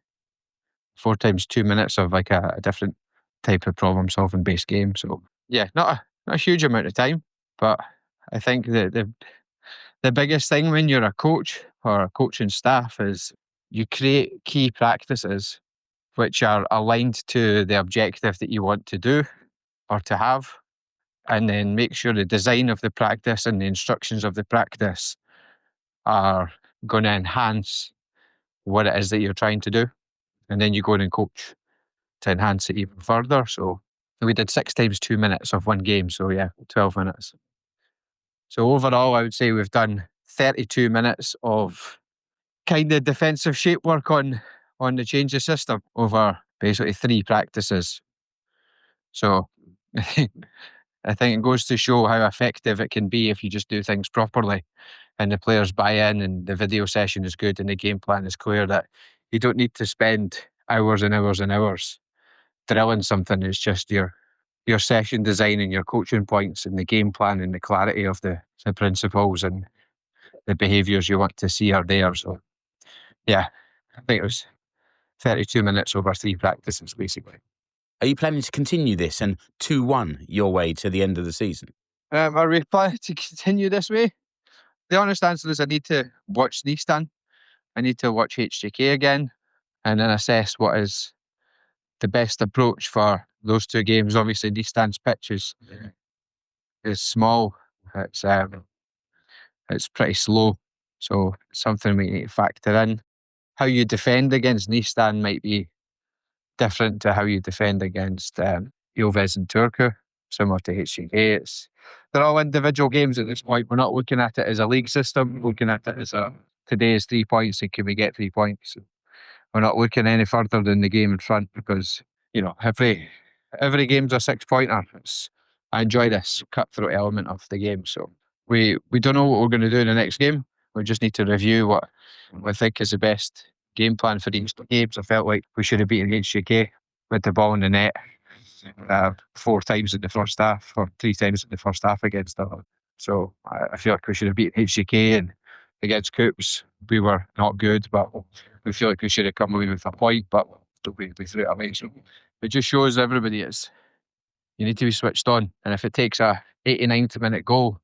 Speaker 5: 4 times 2 minutes of like a different type of problem-solving based game. So yeah, not a huge amount of time, but I think that the biggest thing when you're a coach or a coaching staff is you create key practices which are aligned to the objective that you want to do or to have, and then make sure the design of the practice and the instructions of the practice are going to enhance what it is that you're trying to do. And then you go in and coach to enhance it even further. So we did 6 times 2 minutes of one game. So yeah, 12 minutes. So overall, I would say we've done 32 minutes of kind of defensive shape work on the change of system over basically 3 practices. So I think it goes to show how effective it can be if you just do things properly and the players buy in and the video session is good and the game plan is clear, that you don't need to spend hours and hours and hours drilling something. It's just your session design and your coaching points and the game plan and the clarity of the principles and the behaviours you want to see are there. So yeah, I think it was 32 minutes over 3 practices basically.
Speaker 2: Are you planning to continue this and 2-1 your way to the end of the season?
Speaker 5: Are we planning to continue this way? The honest answer is I need to watch Nistan. I need to watch HJK again and then assess what is the best approach for those 2 games. Obviously, Nistan's pitch is is small. It's pretty slow, so it's something we need to factor in. How you defend against Nistan might be different to how you defend against Ilves and Turku, similar to HCK. They're all individual games at this point. We're not looking at it as a league system. We're looking at it as today is 3 points and can we get 3 points? We're not looking any further than the game in front because, every game's a 6-pointer. I enjoy this cutthroat element of the game. So we don't know what we're going to do in the next game. We just need to review what we think is the best game plan for each games. I felt like we should have beaten HJK with the ball in the net 4 times in the first half or 3 times in the first half against them. So I feel like we should have beaten HJK, and against Coops we were not good, but we feel like we should have come away with a point, but we threw it away. So it just shows everybody you need to be switched on, and if it takes a 89th minute goal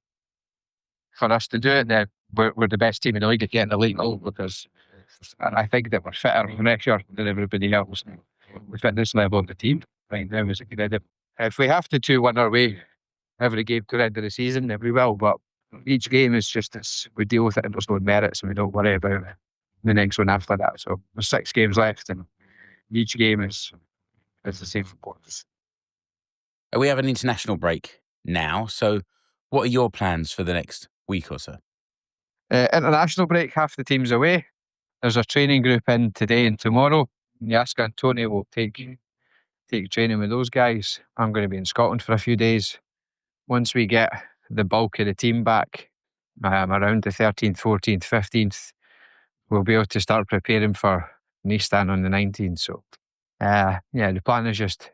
Speaker 5: for us to do it, then we're the best team in the league at getting the late goal, because I think that we're fitter and fresher than everybody else. We're at this level of the team right now is incredible. If we have to 2-1 our way every game to the end of the season, then we will, but each game is just this. We deal with it and there's no merits, and we don't worry about the next one after that. So there's 6 games left, and each game is the same for us.
Speaker 2: We have an international break now, so what are your plans for the next week or so?
Speaker 5: International break, half the team's away. There's a training group in today and tomorrow. Yaska and Tony will take training with those guys. I'm going to be in Scotland for a few days. Once we get the bulk of the team back, around the 13th, 14th, 15th, we'll be able to start preparing for Nistan on the 19th. So, the plan is just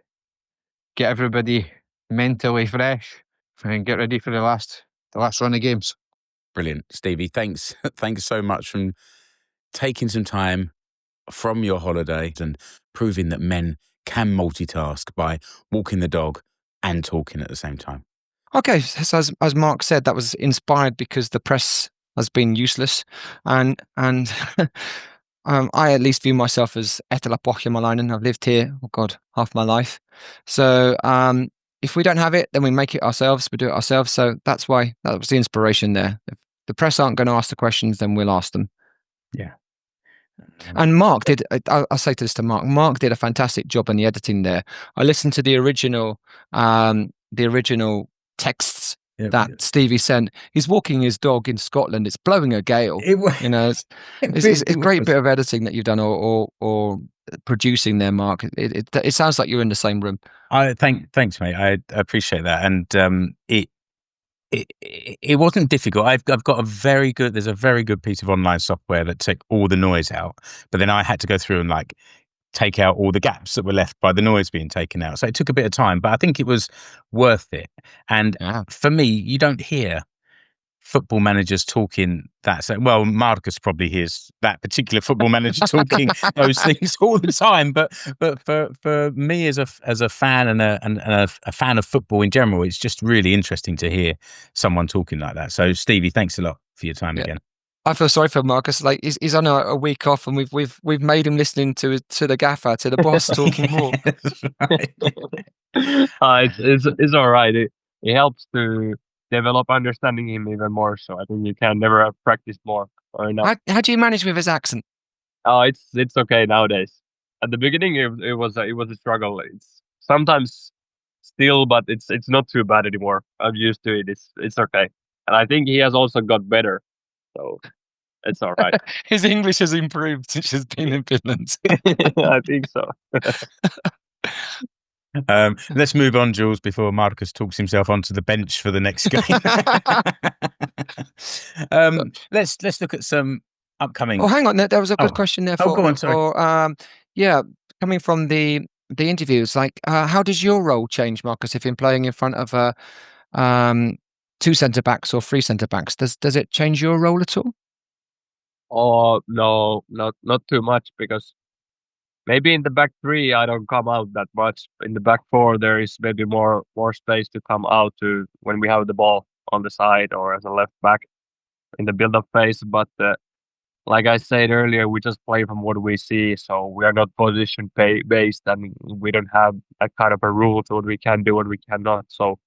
Speaker 5: get everybody mentally fresh and get ready for the last run of games.
Speaker 2: Brilliant, Stevie. Thanks so much for taking some time from your holiday and proving that men can multitask by walking the dog and talking at the same time.
Speaker 3: Okay, so as Mark said, that was inspired because the press has been useless, and I at least view myself as Etelä-Pohjanmaalainen. I've lived here, half my life. So if we don't have it, then we make it ourselves. We do it ourselves. So that was the inspiration there. If the press aren't going to ask the questions, then we'll ask them.
Speaker 2: Yeah.
Speaker 3: And Mark did. I'll say this to Mark. Mark did a fantastic job on the editing there. I listened to the original texts that Stevie sent. He's walking his dog in Scotland. It's blowing a gale. It's a great bit of editing that you've done, or producing there, Mark. It sounds like you're in the same room.
Speaker 2: Thanks, mate. I appreciate that, and it wasn't difficult. I've got there's a very good piece of online software that took all the noise out, but then I had to go through and take out all the gaps that were left by the noise being taken out. So it took a bit of time, but I think it was worth it. And for me, you don't hear football managers talking that. So, well, Markus probably hears that particular football manager talking those things all the time. But for me as a fan and a fan of football in general, it's just really interesting to hear someone talking like that. So, Stevie, thanks a lot for your time again.
Speaker 3: I feel sorry for Markus. Like he's on a week off, and we've made him listening to the gaffer, to the boss talking more.
Speaker 4: It's all right. It helps to develop understanding him even more. So I think you can never have practiced more or enough.
Speaker 3: How do you manage with his accent?
Speaker 4: Oh, it's okay nowadays. At the beginning, it was a struggle. It's sometimes still, but it's not too bad anymore. I'm used to it. It's okay, and I think he has also got better. So it's all right.
Speaker 3: His English has improved since he's been in Finland.
Speaker 4: I think so.
Speaker 2: Let's move on, Jules, before Markus talks himself onto the bench for the next game. Let's look at some upcoming.
Speaker 3: Oh, hang on. There was a good question there.
Speaker 2: Go on. Sorry.
Speaker 3: Coming from the interviews, how does your role change, Markus, if you're playing in front of 2 centre backs or 3 centre backs? Does it change your role at all?
Speaker 4: Oh no, not too much, because maybe in the back 3 I don't come out that much. In the back 4 there is maybe more space to come out to when we have the ball on the side or as a left back in the build-up phase. But like I said earlier, we just play from what we see, so we are not position based, and we don't have that kind of a rule to what we can do, what we cannot. So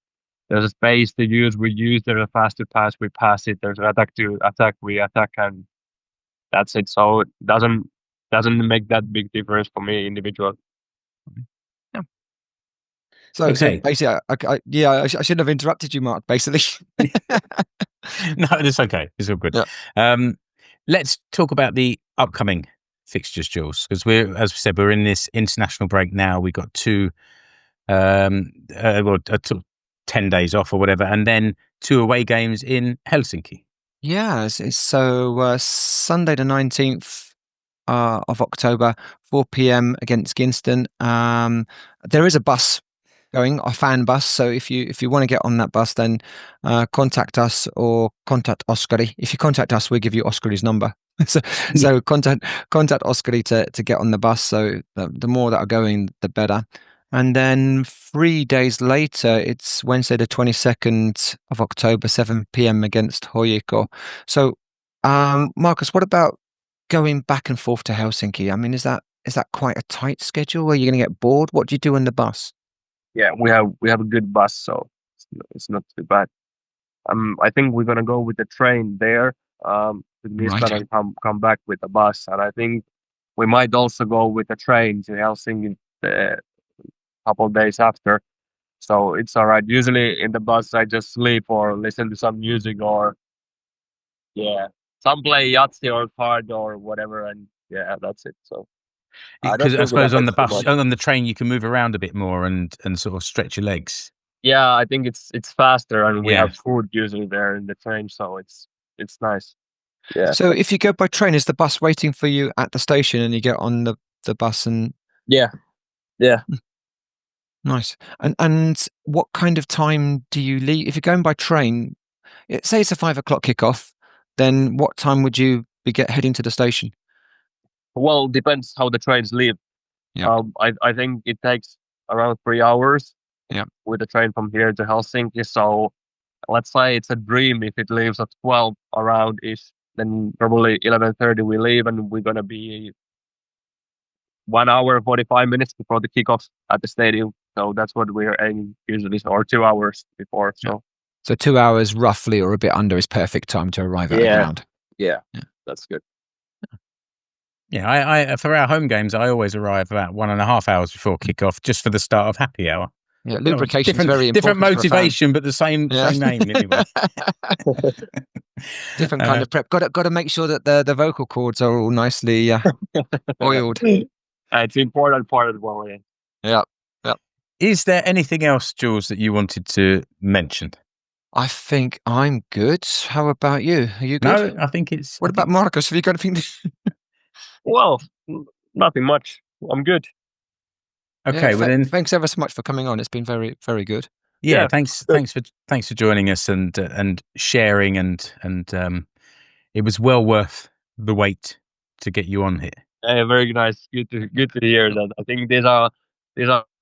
Speaker 4: there's a space to use, we use. There's a fast to pass, we pass it. There's an attack to attack, we attack, and that's it. So it doesn't make that big difference for me individually.
Speaker 3: So
Speaker 2: Okay.
Speaker 3: basically, I shouldn't have interrupted you, Mark. Basically,
Speaker 2: No, it's okay. It's all good.
Speaker 3: Yeah.
Speaker 2: Let's talk about the upcoming fixtures, Jules, because as we said, we're in this international break now. We've got 10 days off or whatever, and then 2 away games in Helsinki.
Speaker 3: yeah. So Sunday the 19th of October, 4 p.m. against Ginston. There is a bus going, a fan bus. So if you want to get on that bus, then contact us or contact Oskari. If you contact us, we'll give you Oskari's number. so contact Oskari to get on the bus. So the more that are going, the better. And then 3 days later, it's Wednesday the 22nd of October, 7 p.m. against Hoyiko. So, Markus, what about going back and forth to Helsinki? I mean, is that quite a tight schedule? Are you going to get bored? What do you do on the bus?
Speaker 4: Yeah, we have a good bus, so it's not too bad. I think we're gonna go with the train there. With Nissan
Speaker 3: Right.
Speaker 4: and come back with the bus, and I think we might also go with the train to Helsinki a couple of days after. So it's all right. Usually in the bus, I just sleep or listen to some music or some play Yahtzee or card or whatever, and that's it. So
Speaker 2: Because I
Speaker 4: think it
Speaker 2: suppose on the
Speaker 4: affects too
Speaker 2: bus,
Speaker 4: much.
Speaker 2: on the train, you can move around a bit more and sort of stretch your legs.
Speaker 4: Yeah, I think it's faster, and we
Speaker 2: Yeah.
Speaker 4: have food usually there in the train, so it's nice. Yeah.
Speaker 3: So if you go by train, is the bus waiting for you at the station and you get on the bus and
Speaker 4: Yeah.
Speaker 3: nice. And what kind of time do you leave? If you're going by train, say it's a 5 o'clock kickoff, then what time would you be heading to the station?
Speaker 4: Well, depends how the trains leave.
Speaker 3: Yeah.
Speaker 4: I think it takes around 3 hours.
Speaker 3: Yeah.
Speaker 4: With the train from here to Helsinki. So let's say it's a dream if it leaves at 12 around ish. Then probably 11:30 we leave, and we're gonna be 1 hour and 45 minutes before the kickoff at the stadium. So that's what we're aiming usually, or 2 hours before.
Speaker 3: So 2 hours roughly or a bit under is perfect time to arrive at the ground.
Speaker 4: Yeah, that's good.
Speaker 2: Yeah, I for our home games, I always arrive about 1.5 hours before kickoff, just for the start of happy hour.
Speaker 3: Yeah, lubrication is very important.
Speaker 2: Different
Speaker 3: for a fan.
Speaker 2: motivation, but the same name anyway.
Speaker 3: Different kind of prep. Got to make sure that the vocal cords are all nicely oiled.
Speaker 4: It's important part as well. Yeah.
Speaker 3: Yeah.
Speaker 2: Is there anything else, Jules, that you wanted to mention?
Speaker 3: I think I'm good. How about you? Are you good?
Speaker 2: No, I think it's.
Speaker 3: What about Markus? Have you got anything?
Speaker 4: Well, nothing much. I'm good.
Speaker 2: Okay, well then.
Speaker 3: Thanks ever so much for coming on. It's been very, very good.
Speaker 2: Yeah, thanks for joining us and sharing and it was well worth the wait to get you on here.
Speaker 4: Very nice. Good to hear that. I think these are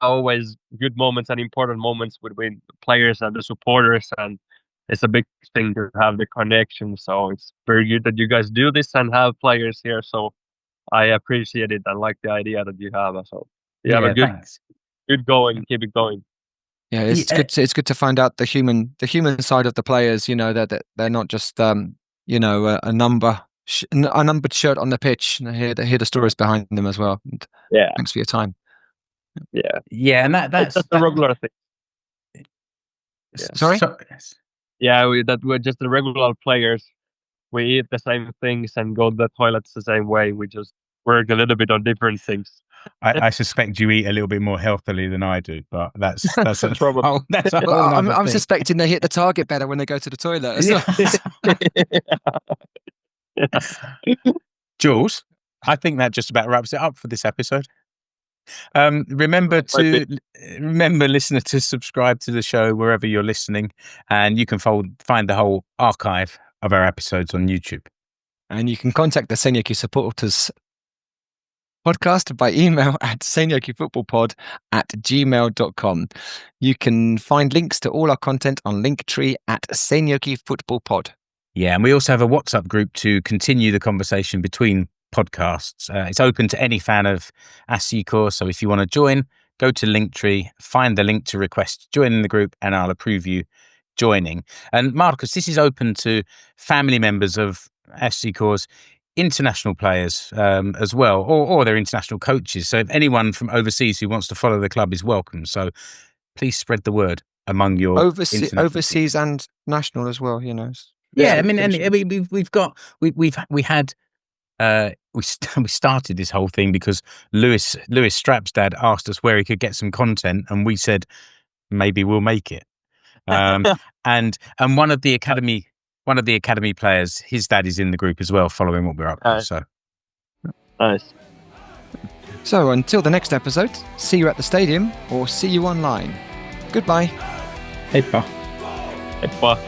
Speaker 4: always good moments and important moments between players and the supporters, and it's a big thing to have the connection. So it's very good that you guys do this and have players here. So I appreciate it and like the idea that you have. So you have a good going. Keep it going.
Speaker 3: Yeah, it's good to find out the human side of the players. You know that they're not just a number. A numbered shirt on the pitch, and hear the stories behind them as well. And thanks for your time.
Speaker 4: Yeah,
Speaker 2: and that's
Speaker 4: a regular thing.
Speaker 3: Sorry.
Speaker 4: We're just the regular players. We eat the same things and go to the toilets the same way. We just work a little bit on different things.
Speaker 2: I suspect you eat a little bit more healthily than I do, but that's
Speaker 4: probably.
Speaker 2: That's a whole
Speaker 3: I'm
Speaker 2: thing.
Speaker 3: suspecting they hit the target better when they go to the toilet. As well.
Speaker 2: Jules, I think that just about wraps it up for this episode. Remember, listener, to subscribe to the show wherever you're listening, and you can find the whole archive of our episodes on YouTube.
Speaker 3: And you can contact the Seinäjoki supporters podcast by email at seinäjokifootballpod@gmail.com. You can find links to all our content on Linktree at Seinäjoki Football Pod.
Speaker 2: Yeah, and we also have a WhatsApp group to continue the conversation between podcasts. It's open to any fan of ASICO, so if you want to join, go to Linktree, find the link to request joining the group, and I'll approve you joining. And Markus, this is open to family members of SC Corps international players as well, or their international coaches. So if anyone from overseas who wants to follow the club is welcome. So please spread the word among your
Speaker 3: overseas and national as well. You know.
Speaker 2: Yeah, I mean, and we started this whole thing because Lewis Strapp's dad asked us where he could get some content, and we said maybe we'll make it. And one of the academy players, his dad is in the group as well, following what we're up to. So
Speaker 6: nice.
Speaker 3: So until the next episode, see you at the stadium or see you online. Goodbye.
Speaker 6: Heippa.
Speaker 4: Heippa.